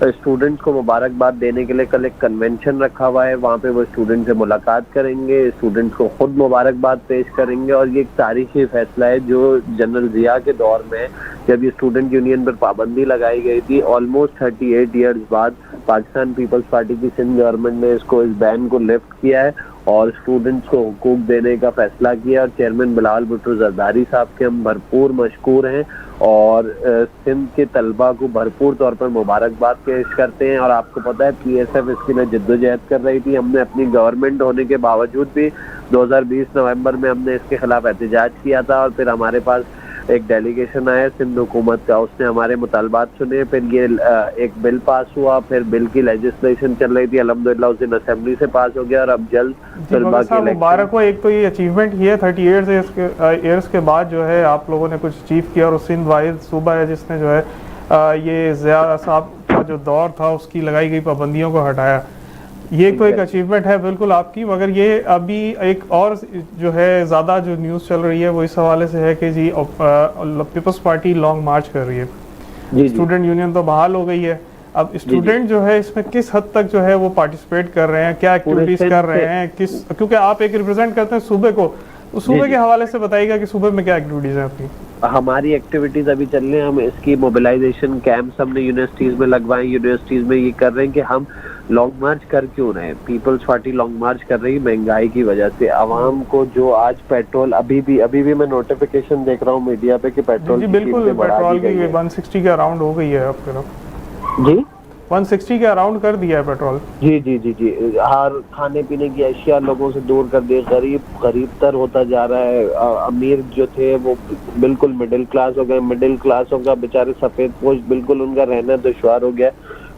اسٹوڈنٹس کو مبارکباد دینے کے لیے کل ایک کنونشن رکھا ہوا ہے، وہاں پہ وہ اسٹوڈنٹ سے ملاقات کریں گے، اسٹوڈنٹس کو خود مبارکباد پیش کریں گے، اور یہ ایک تاریخی فیصلہ ہے جو جنرل ضیاء کے دور میں جب یہ اسٹوڈنٹ یونین پر پابندی لگائی گئی تھی، آلموسٹ 38 ایئرز بعد پاکستان پیپلز پارٹی کی سندھ گورنمنٹ نے اس بین کو لفٹ کیا ہے اور اسٹوڈنٹس کو حقوق دینے کا فیصلہ کیا، اور چیئرمین بلاول بھٹو زرداری صاحب کے ہم بھرپور مشکور ہیں، اور سندھ کے طلبہ کو بھرپور طور پر مبارکباد پیش کرتے ہیں۔ اور آپ کو پتہ ہے PSF اس کے لیے جدوجہد کر رہی تھی، ہم نے اپنی گورنمنٹ ہونے کے باوجود بھی 2020 نومبر میں ہم نے اس کے خلاف احتجاج کیا تھا، اور پھر ہمارے پاس ایک ڈیلیگیشن آیا سندھ حکومت کا, اس نے ہمارے مطالبات سنے, پھر یہ ایک بل پاس ہوا, پھر بل کی لیجسلیشن چل رہی تھی, الحمدللہ اس دن اسمبلی سے پاس ہو گیا, اور اب جلد طلبا کے مبارک ہو. ایک تو یہ اچیومنٹ ہی ہے 38 ایئرس کے بعد جو ہے آپ لوگوں نے کچھ اچیو کیا, اور سندھ واحد صوبہ ہے جس نے جو ہے یہ ضیاء صاحب کا جو دور تھا اس کی لگائی گئی پابندیوں کو ہٹایا. یہ تو ایک اچیومنٹ ہے بالکل آپ کی, مگر یہ ابھی ایک اور جو ہے زیادہ جو نیوز چل رہی ہے وہ اس حوالے سے ہے کہ جی پیپلز پارٹی لانگ مارچ کر رہی ہے. اسٹوڈنٹ یونین تو بحال ہو گئی ہے, اب اسٹوڈنٹ جو ہے اس میں کس حد تک جو ہے وہ پارٹیسپیٹ کر رہے ہیں, کیا ایکٹیویٹیز کر رہے ہیں, کیونکہ آپ ایک ریپرزینٹ کرتے ہیں صوبے کو, اس صوبے کے حوالے سے بتائیے گا کہ صوبے میں کیا ایکٹیویٹیز ہیں آپ کی. ہماری ایکٹیویٹیز ابھی چل رہی ہیں, ہم اس کی موبلائزیشن کیمپس ہم نے یونیورسٹیز میں لگوائے, یونیورسٹیز میں یہ کر رہے ہیں کہ ہم لانگ مارچ کر کیوں رہے ہیں. پیپلز پارٹی لانگ مارچ کر رہی مہنگائی کی وجہ سے. عوام کو جو آج پیٹرول ابھی بھی میں نوٹیفیکیشن دیکھ رہا ہوں میڈیا پہ کہ پیٹرول بالکل پیٹرول کی 160 کے اراؤنڈ ہو گئی ہے آپ کی طرف. جی 160 کے اراؤنڈ کر دیا ہے پیٹرول. جی ہر کھانے پینے کی اشیاء لوگوں سے دور کر دی, غریب تر ہوتا جا رہا ہے. امیر جو تھے وہ بالکل مڈل کلاس ہو گئے, مڈل کلاسوں کا بیچارے سفید پوش بالکل ان کا رہنا دشوار ہو گیا.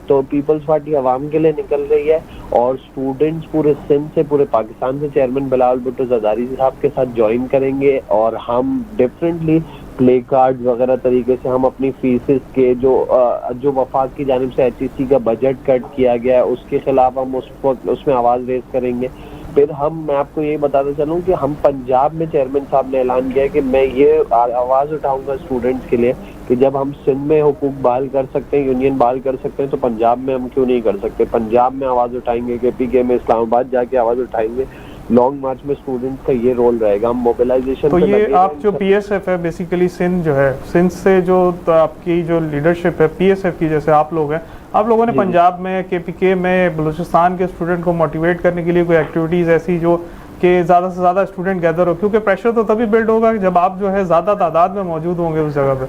تو پیپلز پارٹی عوام کے لیے نکل رہی ہے, اور اسٹوڈنٹس پورے سندھ سے, پورے پاکستان سے چیئرمین بلاول بھٹو زرداری صاحب کے ساتھ جوائن کریں گے, اور ہم ڈفرینٹلی پلے کارڈ وغیرہ طریقے سے ہم اپنی فیسز کے جو وفاق کی جانب سے HEC کا بجٹ کٹ کیا گیا ہے اس کے خلاف ہم اس میں آواز ریز کریں گے. پھر میں آپ کو یہ بتاتا چلوں کہ ہم پنجاب میں چیئرمین صاحب نے اعلان کیا کہ میں یہ آواز اٹھاؤں گا اسٹوڈنٹس کے لیے کہ جب ہم سندھ میں حقوق بحال کر سکتے ہیں, یونین بحال کر سکتے ہیں, تو پنجاب میں ہم کیوں نہیں کر سکتے. پنجاب میں آواز اٹھائیں گے, KPK میں اسلام آباد جا کے آواز اٹھائیں گے. لانگ مارچ میں اسٹوڈنٹس کا یہ رول رہے گا. ہم موبلائزیشن تو یہ آپ جو PSF ہے بیسیکلی سندھ جو ہے, سندھ سے جو آپ کی جو لیڈرشپ ہے PSF کی, جیسے آپ لوگ ہیں, آپ لوگوں نے پنجاب میں KPK میں بلوچستان کے اسٹوڈنٹ کو موٹیویٹ کرنے کے لیے کوئی ایکٹیویٹیز ایسی جو کہ زیادہ سے زیادہ اسٹوڈنٹ گیدر ہو, کیونکہ پریشر تو تبھی بلڈ ہوگا جب آپ جو ہے زیادہ تعداد میں موجود ہوں گے اس جگہ پہ.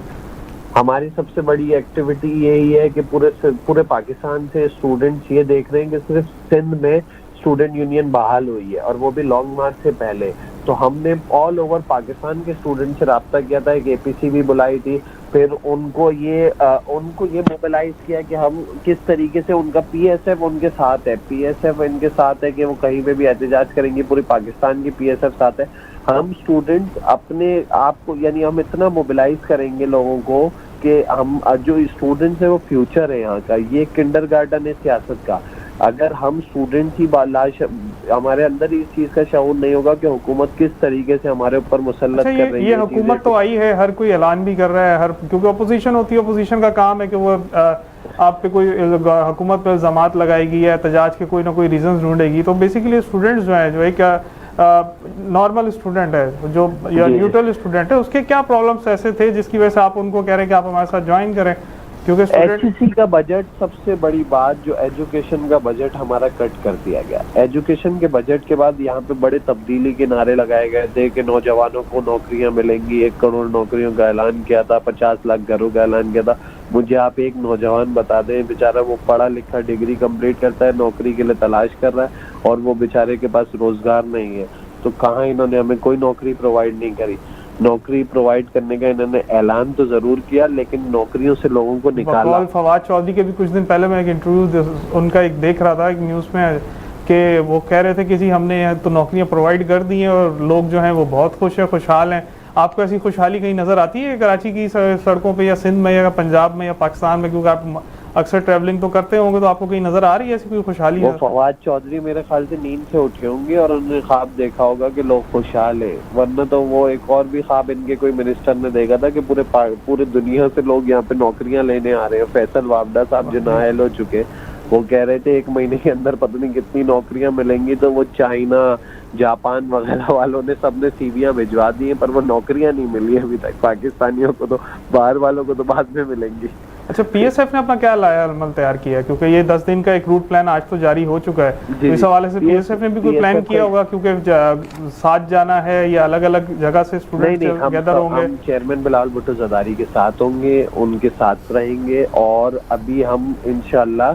ہماری سب سے بڑی ایکٹیویٹی یہی ہے کہ پورے پاکستان سے اسٹوڈنٹس یہ دیکھ رہے ہیں کہ صرف سندھ میں اسٹوڈنٹ یونین بحال ہوئی ہے, اور وہ بھی لانگ مارچ سے پہلے. تو ہم نے آل اوور پاکستان کے اسٹوڈنٹ سے رابطہ کیا تھا, ایک APC بھی بلائی تھی, پھر ان کو یہ موبلائز کیا کہ ہم کس طریقے سے, ان کا PSF ان کے ساتھ ہے, PSF ان کے ساتھ ہے کہ وہ کہیں پہ بھی احتجاج کریں گے, پورے پاکستان کی PSF ساتھ ہے. ہم اسٹوڈنٹس اپنے آپ کو, یعنی ہم اتنا موبلائز کریں گے لوگوں کو کہ ہم جو اسٹوڈنٹس ہیں وہ فیوچر ہے یہاں کا, یہ کنڈر گارڈن ہے سیاست کا. اگر ہم اسٹوڈنٹس ہی ہمارے اندر اس چیز کا شعور نہیں ہوگا کہ حکومت کس طریقے سے ہمارے اوپر مسلط کر رہی ہے. یہ حکومت تو آئی ہے, ہر کوئی اعلان بھی کر رہا ہے, کیونکہ اپوزیشن ہوتی ہے, اپوزیشن کا کام ہے کہ وہ آپ پہ کوئی حکومت پہ الزامات لگائے گی یا احتجاج کے کوئی نہ کوئی ریزنز ڈھونڈے گی. تو بیسیکلی اسٹوڈنٹس جو ہیں, جو ایک نارمل اسٹوڈنٹ ہے, جو یا نیوٹرل اسٹوڈنٹ ہے, اس کے کیا پرابلمس ایسے تھے جس کی وجہ سے آپ ان کو کہہ رہے ہیں کہ آپ ہمارے ساتھ جوائن کریں. کیونکہ HEC کا بجٹ, سب سے بڑی بات جو ایجوکیشن کا بجٹ ہمارا کٹ کر دیا گیا. ایجوکیشن کے بجٹ کے بعد یہاں پہ بڑے تبدیلی کے نعرے لگائے گئے تھے کہ نوجوانوں کو نوکریاں ملیں گی, 1 کروڑ نوکریوں کا اعلان کیا تھا, 50 لاکھ گھروں کا اعلان کیا تھا. مجھے آپ ایک نوجوان بتا دیں, بیچارہ وہ پڑھا لکھا ڈگری کمپلیٹ کرتا ہے, نوکری کے لیے تلاش کر رہا ہے, اور وہ بیچارے کے پاس روزگار نہیں ہے. تو کہاں انہوں نے ہمیں کوئی نوکری پرووائڈ نہیں کری. نوکری پرووائڈ کرنے کا انہوں نے اعلان تو ضرور کیا, لیکن نوکریوں سے لوگوں کو نکالا. فواد چودھری کے بھی کچھ دن پہلے میں ایک انٹرویو ان کا ایک دیکھ رہا تھا ایک نیوز میں, کہ وہ کہہ رہے تھے کہ جی ہم نے تو نوکریاں پرووائڈ کر دی ہیں اور لوگ جو ہیں وہ بہت خوش ہیں, خوشحال ہیں. آپ کو ایسی خوشحالی کہیں نظر آتی ہے کراچی کی سڑکوں پہ, یا سندھ میں, یا پنجاب میں, یا پاکستان میں, کیونکہ آپ اکثر ٹریولنگ تو کرتے ہوں گے, تو آپ کو کہیں نظر آ رہی ہے ایسی کوئی خوشحالی؟ وہ فواد چودھری میرے خیال سے نیند سے اٹھے ہوں گے اور انہوں نے خواب دیکھا ہوگا کہ لوگ خوشحال ہیں, ورنہ تو وہ ایک اور بھی خواب ان کے کوئی منسٹر نے دیکھا تھا کہ پورے دنیا سے لوگ یہاں پہ نوکریاں لینے آ رہے ہیں. فیصل وابڈا صاحب جو نااہل ہو چکے, وہ کہہ رہے تھے 1 مہینے کے اندر پتہ نہیں کتنی نوکریاں ملیں گی. تو وہ چائنا, جاپان وغیرہ والوں نے سب نے CVیاں بھجوا دی ہیں, پر وہ نوکریاں نہیں ملی ابھی تک. پاکستانیوں کو تو, باہر والوں کو تو بعد میں ملیں گی. اچھا, PSF نے اپنا کیا لایا عمل تیار کیا ہے؟ کیونکہ یہ 10 دن کا ایک روٹ پلان آج تو جاری ہو چکا ہے, اس حوالے سے PSF نے بھی کوئی پلان کیا ہوگا, کیونکہ ساتھ جانا ہے یا الگ الگ جگہ سے اسٹوڈنٹ گیدر ہوں گے؟ ہم چیئرمین بلاول بھٹو زرداری کے ساتھ ہوں گے, ان کے ساتھ رہیں گے, اور ابھی ہم انشاءاللہ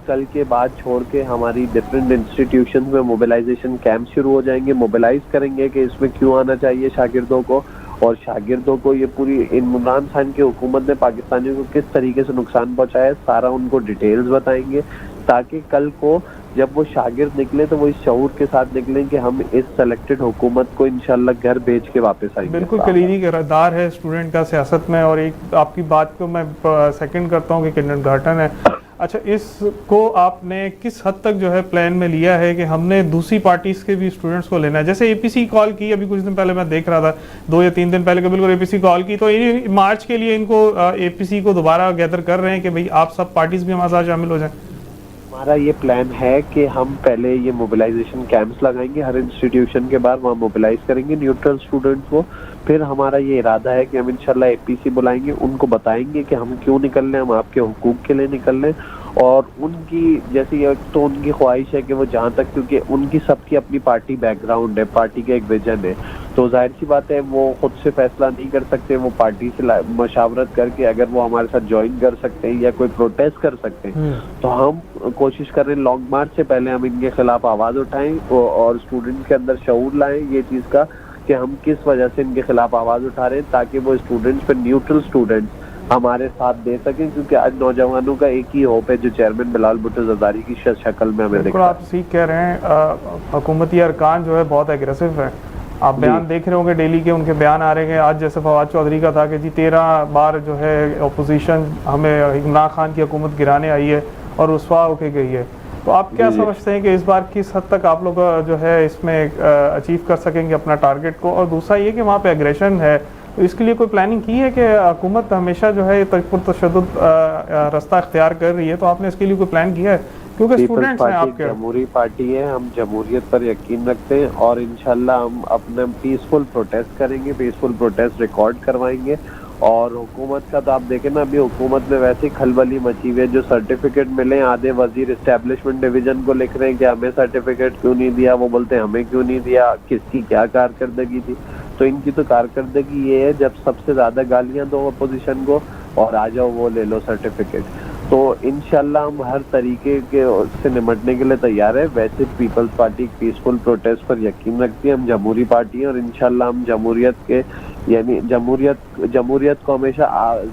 کل کے بعد چھوڑ کے ہماری ڈفرینٹ انسٹیٹیوشنز میں موبلائزیشن کیمپ شروع ہو جائیں گے. موبلائز کریں گے کہ اس میں کیوں آنا چاہیے شاگردوں کو, اور شاگردوں کو یہ پوری عمران خان کی حکومت نے پاکستانیوں کو کس طریقے سے نقصان پہنچایا ہے سارا ان کو ڈیٹیلز بتائیں گے، تاکہ کل کو جب وہ شاگرد نکلے تو وہ اس شعور کے ساتھ نکلیں کہ ہم اس سلیکٹڈ حکومت کو انشاءاللہ گھر بھیج کے واپس آئیں گے۔ بالکل کلیدی کردار ہے اسٹوڈنٹ کا سیاست میں، اور ایک آپ کی بات کو میں سیکنڈ کرتا ہوں کہ کنڈرگارٹن ہے۔ اچھا، اس کو آپ نے کس حد تک جو ہے پلان میں لیا ہے کہ ہم نے دوسری پارٹیز کے بھی اسٹوڈنٹس کو لینا ہے؟ جیسے اے پی سی کال کی ابھی کچھ دن پہلے میں دیکھ رہا تھا، 2 یا 3 دن پہلے کہ بالکل اے پی سی کال کی، تو مارچ کے لیے ان کو اے پی سی کو دوبارہ گیدر کر رہے ہیں کہ بھئی آپ سب پارٹیز بھی ہمارے ساتھ شامل ہو جائیں۔ ہمارا یہ پلان ہے کہ ہم پہلے یہ موبلائزیشن کیمپس لگائیں گے ہر انسٹیٹیوشن کے بعد، وہاں موبلائز کریں گے نیوٹرل اسٹوڈنٹس کو، پھر ہمارا یہ ارادہ ہے کہ ہم انشاءاللہ اے پی سی بلائیں گے، ان کو بتائیں گے کہ ہم کیوں نکل رہے ہیں، ہم آپ کے حقوق کے لیے نکل رہے ہیں، اور ان کی جیسے ایک تو ان کی خواہش ہے کہ وہ جہاں تک، کیونکہ ان کی سب کی اپنی پارٹی بیک گراؤنڈ ہے، پارٹی کا ایک ویژن ہے، تو ظاہر سی بات ہے وہ خود سے فیصلہ نہیں کر سکتے، وہ پارٹی سے مشاورت کر کے اگر وہ ہمارے ساتھ جوائن کر سکتے ہیں یا کوئی پروٹیسٹ کر سکتے ہیں تو ہم کوشش کر رہے ہیں لانگ مارچ سے پہلے ہم ان کے خلاف آواز اٹھائیں اور اسٹوڈنٹ کے اندر شعور لائیں یہ چیز کا کہ ہم کس وجہ سے ان کے خلاف آواز اٹھا رہے ہیں، تاکہ وہ اسٹوڈنٹس پہ نیوٹرل اسٹوڈنٹس ہمارے ساتھ دے سکیں، کیونکہ آج نوجوانوں کا ایک ہی ہوپ ہے جو چیئرمین بلال بھٹو زرداری کی شکل میں ہمیں بالکل دکھتا ہے۔ آپ ٹھیک کہہ رہے ہیں، حکومتی ارکان جو ہے بہت ایگریسو ہے، آپ بیان دیکھ رہے ہوں گے ڈیلی کے، ان کے بیان آ رہے ہیں، آج جیسے فواد چودھری کا تھا کہ جی 13 بار جو ہے اپوزیشن ہمیں عمران خان کی حکومت گرانے آئی ہے اور رسوا ہو کے گئی ہے، تو آپ کیا سمجھتے ہیں کہ اس بار کس حد تک آپ لوگ جو ہے اس میں اچیو کر سکیں گے اپنا ٹارگٹ کو؟ اور دوسرا یہ کہ وہاں پہ ایگریشن ہے، تو اس کے لیے کوئی پلاننگ کی ہے کہ حکومت ہمیشہ جو ہے پرتشدد راستہ اختیار کر رہی ہے، تو آپ نے اس کے لیے کوئی پلان کیا ہے؟ کیونکہ اسٹوڈنٹس ہیں آپ کے۔ جمہوری پارٹی ہے، ہم جمہوریت پر یقین رکھتے ہیں اور انشاءاللہ ہم اپنا پیسفل پروٹیسٹ کریں گے، پیسفل پروٹیسٹ ریکارڈ کروائیں گے، اور حکومت کا تو آپ دیکھیں نا ابھی حکومت میں ویسے کھلبلی مچی ہوئی ہے، جو سرٹیفکیٹ ملے آدھے وزیر اسٹیبلشمنٹ ڈویژن کو لکھ رہے ہیں کہ ہمیں سرٹیفکیٹ کیوں نہیں دیا، وہ بولتے ہیں ہمیں کیوں نہیں دیا، کس کی کیا کارکردگی تھی، تو ان کی تو کارکردگی یہ ہے جب سب سے زیادہ گالیاں دو اپوزیشن کو اور آ جاؤ وہ لے لو سرٹیفکیٹ، تو انشاءاللہ ہم ہر طریقے کے سے نمٹنے کے لیے تیار ہے۔ ویسے پیپلز پارٹی پیسفل پروٹیسٹ پر یقین رکھتی ہے، ہم جمہوری پارٹی ہیں اور انشاءاللہ ہم جمہوریت کے یعنی جمہوریت کو ہمیشہ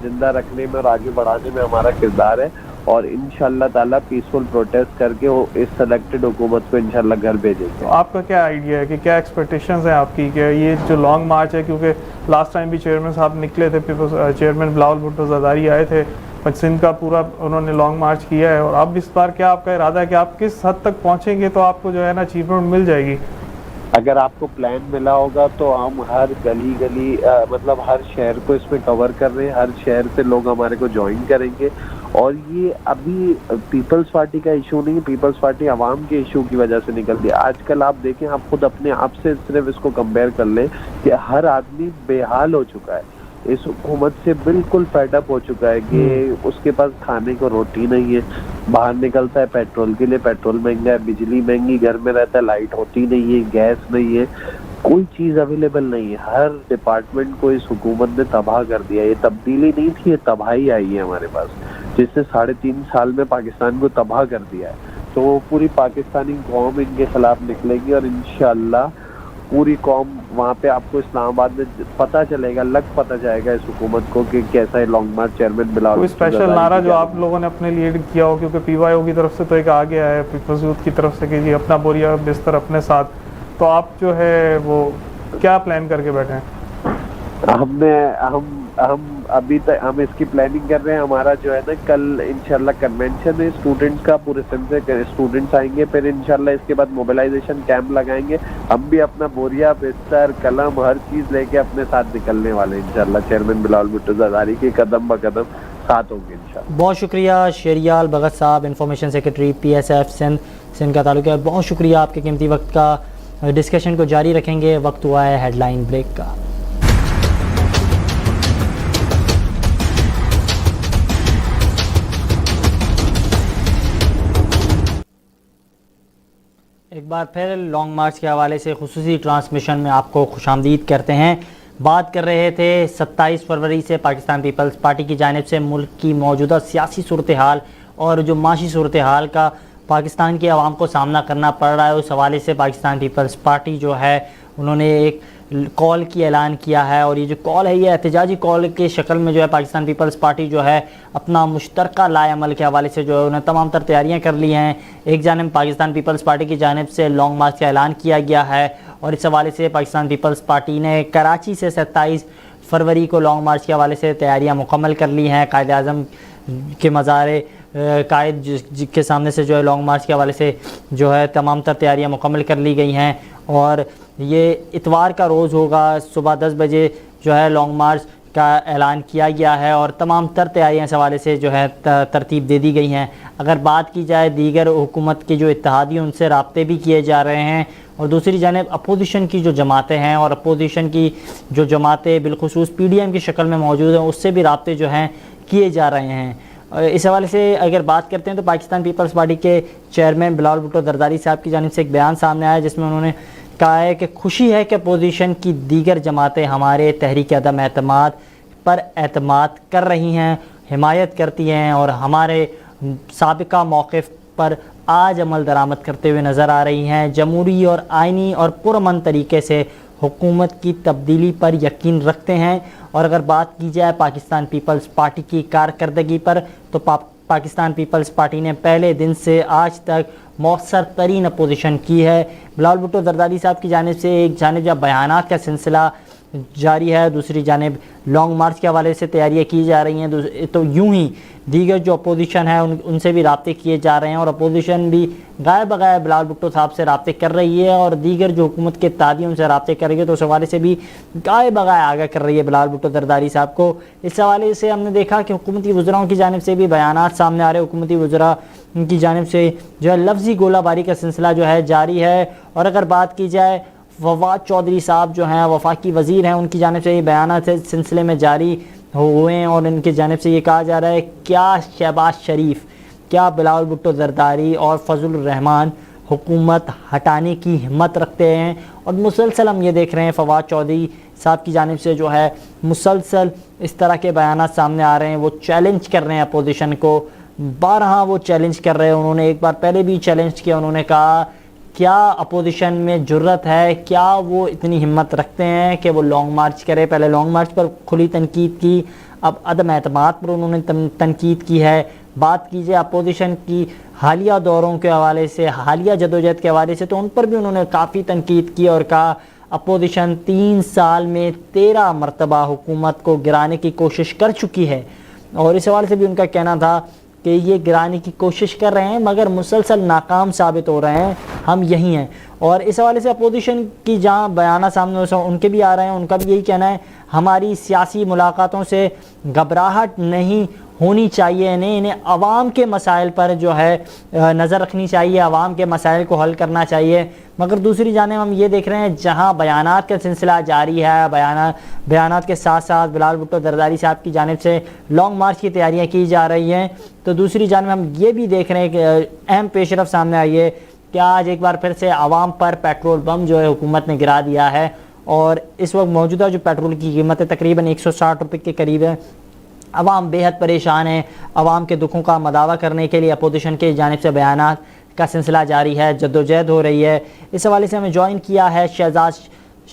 زندہ رکھنے میں اور آگے بڑھانے میں ہمارا کردار ہے، اور انشاءاللہ تعالیٰ پیسفل پروٹیسٹ کر کے اس سلیکٹڈ حکومت کو انشاءاللہ گھر بھیجیں گے۔ تو آپ کا کیا آئیڈیا ہے کہ کیا ایکسپیکٹیشنز ہیں آپ کی کہ یہ جو لانگ مارچ ہے، کیونکہ لاسٹ ٹائم بھی چیئرمین صاحب نکلے تھے، چیئرمین بلاول بھٹو زرداری آئے تھے، سندھ کا پورا انہوں نے لانگ مارچ کیا ہے، اور اب اس بار کیا آپ کا ارادہ ہے کہ آپ کس حد تک پہنچیں گے تو آپ کو جو ہے نا اچیومنٹ مل جائے گی؟ اگر آپ کو پلان ملا ہوگا تو ہم ہر گلی مطلب ہر شہر کو اس میں کور کر رہے ہیں، ہر شہر سے لوگ ہمارے کو جوائن کریں گے، اور یہ ابھی پیپلز پارٹی کا ایشو نہیں ہے، پیپلز پارٹی عوام کے ایشو کی وجہ سے نکلتی ہے۔ آج کل آپ دیکھیں، آپ خود اپنے آپ سے صرف اس کو کمپیئر کر لیں کہ ہر آدمی بے حال ہو چکا ہے، اس حکومت سے بالکل فیڈ اپ ہو چکا ہے کہ اس کے پاس کھانے کو روٹی نہیں ہے، باہر نکلتا ہے پیٹرول کے لیے، پیٹرول مہنگا ہے، بجلی مہنگی، گھر میں رہتا ہے لائٹ ہوتی نہیں ہے، گیس نہیں ہے، کوئی چیز اویلیبل نہیں ہے، ہر ڈپارٹمنٹ کو اس حکومت نے تباہ کر دیا۔ یہ تبدیلی نہیں تھی، یہ تباہی آئی ہے ہمارے پاس، جس نے 3.5 سال میں پاکستان کو تباہ کر دیا ہے، تو پوری پاکستانی قوم ان کے خلاف نکلے گی، اور انشاءاللہ پوری قوم وہاں پہ آپ کو اسلام آباد میں پتہ چلے گا، پتہ جائے گا اس حکومت کو کہ کیسا ہے لانگ مارچ چیئرمین بلاول کوئی اسپیشل نعرہ جو آپ لوگوں نے اپنے لیے کیا ہو، کیونکہ پی وائی او کی طرف سے تو ایک آ گیا ہے، پیپلز یوتھ کی طرف سے کہ جی اپنا بوریا بستر اپنے ساتھ، تو آپ جو ہے وہ کیا پلان کر کے بیٹھے ہیں؟ ہم ابھی تک ہم اس کی پلاننگ کر رہے ہیں، ہمارا جو ہے نا کل انشاءاللہ کنونشن ہے اسٹوڈنٹس کا، پورے سندھ سے اسٹوڈنٹس آئیں گے، پھر انشاءاللہ اس کے بعد موبلائزیشن کیمپ لگائیں گے، ہم بھی اپنا بوریا بستر قلم ہر چیز لے کے اپنے ساتھ نکلنے والے ہیں انشاءاللہ، چیئرمین بلاول بھٹو زرداری کے قدم بقدم ساتھ ہوں گے انشاءاللہ۔ بہت شکریہ Shahryar Bhagat sahib, information secretary P S F Sindh کا تعلق ہے، بہت شکریہ آپ کے قیمتی وقت کا۔ ڈسکشن کو جاری رکھیں گے، وقت ہوا ہے ہیڈ لائن بریک کا۔ ایک بار پھر لانگ مارچ کے حوالے سے خصوصی ٹرانسمیشن میں آپ کو خوش آمدید کرتے ہیں۔ بات کر رہے تھے 27 فروری سے پاکستان پیپلز پارٹی کی جانب سے ملک کی موجودہ سیاسی صورتحال اور جو معاشی صورتحال کا پاکستان کے عوام کو سامنا کرنا پڑ رہا ہے، اس حوالے سے پاکستان پیپلز پارٹی جو ہے انہوں نے ایک کال کی اعلان کیا ہے، اور یہ جو کال ہے یہ احتجاجی کال کے شکل میں جو ہے پاکستان پیپلز پارٹی جو ہے اپنا مشترکہ لائے عمل کے حوالے سے جو ہے انہیں تمام تر تیاریاں کر لی ہیں۔ ایک جانب پاکستان پیپلز پارٹی کی جانب سے لانگ مارچ کا اعلان کیا گیا ہے، اور اس حوالے سے پاکستان پیپلز پارٹی نے کراچی سے 27 فروری کو لانگ مارچ کے حوالے سے تیاریاں مکمل کر لی ہیں۔ قائد اعظم کے مزار قائد کے سامنے سے جو ہے لانگ مارچ کے حوالے سے جو ہے تمام تر تیاریاں مکمل کر لی گئی ہیں، اور یہ اتوار کا روز ہوگا، صبح 10 بجے جو ہے لانگ مارچ کا اعلان کیا گیا ہے، اور تمام تر تیاریاں اس حوالے سے جو ہے ترتیب دے دی گئی ہیں۔ اگر بات کی جائے دیگر حکومت کے جو اتحادی ان سے رابطے بھی کیے جا رہے ہیں، اور دوسری جانب اپوزیشن کی جو جماعتیں ہیں اور اپوزیشن کی جو جماعتیں بالخصوص پی ڈی ایم کی شکل میں موجود ہیں اس سے بھی رابطے جو ہیں کیے جا رہے ہیں۔ اس حوالے سے اگر بات کرتے ہیں تو پاکستان پیپلز پارٹی کے چیئرمین بلاول بھٹو زرداری صاحب کی جانب سے ایک بیان سامنے آیا جس میں انہوں نے کہا ہے کہ خوشی ہے کہ اپوزیشن کی دیگر جماعتیں ہمارے تحریک عدم اعتماد پر اعتماد کر رہی ہیں، حمایت کرتی ہیں، اور ہمارے سابقہ موقف پر آج عمل درآمد کرتے ہوئے نظر آ رہی ہیں۔ جمہوری اور آئینی اور پرامن طریقے سے حکومت کی تبدیلی پر یقین رکھتے ہیں۔ اور اگر بات کی جائے پاکستان پیپلز پارٹی کی کارکردگی پر تو پاکستان پیپلز پارٹی نے پہلے دن سے آج تک مؤثر ترین اپوزیشن کی ہے۔ بلاول بھٹو زرداری صاحب کی جانب سے ایک جانب جب بیانات کا سلسلہ جاری ہے، دوسری جانب لانگ مارچ کے حوالے سے تیاریاں کی جا رہی ہیں، تو یوں ہی دیگر جو اپوزیشن ہے ان سے بھی رابطے کیے جا رہے ہیں، اور اپوزیشن بھی غائب بغائب بلاول بھٹو صاحب سے رابطے کر رہی ہے، اور دیگر جو حکومت کے اتحادی ان سے رابطے کر رہی ہے تو اس حوالے سے بھی غائب بغائب آگاہ کر رہی ہے بلاول بھٹو زرداری صاحب کو۔ اس حوالے سے ہم نے دیکھا کہ حکومتی وزراؤں کی جانب سے بھی بیانات سامنے آ رہے ہیں، حکومتی وزراء کی جانب سے جو ہے لفظی گولہ باری کا سلسلہ جو ہے جاری ہے۔ اور اگر بات کی جائے فواد چودھری صاحب جو ہیں وفاقی وزیر ہیں، ان کی جانب سے یہ بیانات اس سلسلے میں جاری ہوئے ہیں، اور ان کی جانب سے یہ کہا جا رہا ہے کیا شہباز شریف، کیا بلاول بھٹو زرداری اور فضل الرحمان حکومت ہٹانے کی ہمت رکھتے ہیں۔ اور مسلسل ہم یہ دیکھ رہے ہیں فواد چودھری صاحب کی جانب سے جو ہے مسلسل اس طرح کے بیانات سامنے آ رہے ہیں، وہ چیلنج کر رہے ہیں اپوزیشن کو، بارہا وہ چیلنج کر رہے ہیں۔ انہوں نے ایک بار پہلے بھی چیلنج کیا، انہوں نے کہا کیا اپوزیشن میں جرت ہے، کیا وہ اتنی ہمت رکھتے ہیں کہ وہ لانگ مارچ کرے۔ پہلے لانگ مارچ پر کھلی تنقید کی، اب عدم اعتماد پر انہوں نے تنقید کی ہے۔ بات کیجئے اپوزیشن کی حالیہ دوروں کے حوالے سے، حالیہ جدوجہد کے حوالے سے، تو ان پر بھی انہوں نے کافی تنقید کی اور کہا اپوزیشن 3 سال میں 13 مرتبہ حکومت کو گرانے کی کوشش کر چکی ہے، اور اس حوالے سے بھی ان کا کہنا تھا کہ یہ گرانے کی کوشش کر رہے ہیں مگر مسلسل ناکام ثابت ہو رہے ہیں، ہم یہی ہیں۔ اور اس حوالے سے اپوزیشن کی جہاں بیانات سامنے ان کے بھی آ رہے ہیں، ان کا بھی یہی کہنا ہے ہماری سیاسی ملاقاتوں سے گھبراہٹ نہیں ہونی چاہیے، انہیں عوام کے مسائل پر جو ہے نظر رکھنی چاہیے، عوام کے مسائل کو حل کرنا چاہیے۔ مگر دوسری جانب ہم یہ دیکھ رہے ہیں جہاں بیانات کا سلسلہ جاری ہے، بیانات کے ساتھ ساتھ بلاول بھٹو زرداری صاحب کی جانب سے لانگ مارچ کی تیاریاں کی جا رہی ہیں، تو دوسری جانب ہم یہ بھی دیکھ رہے ہیں کہ اہم پیش رفت سامنے آئی ہے کہ آج ایک بار پھر سے عوام پر پیٹرول بم جو ہے حکومت نے گرا دیا ہے، اور اس وقت موجودہ جو پیٹرول کی قیمت ہے تقریباً 160 روپے کے قریب ہے۔ عوام بے حد پریشان ہیں، عوام کے دکھوں کا مداوع کرنے کے لیے اپوزیشن کی جانب سے بیانات کا سلسلہ جاری ہے، جدوجہد ہو رہی ہے۔ اس حوالے سے ہمیں جوائن کیا ہے شہزاد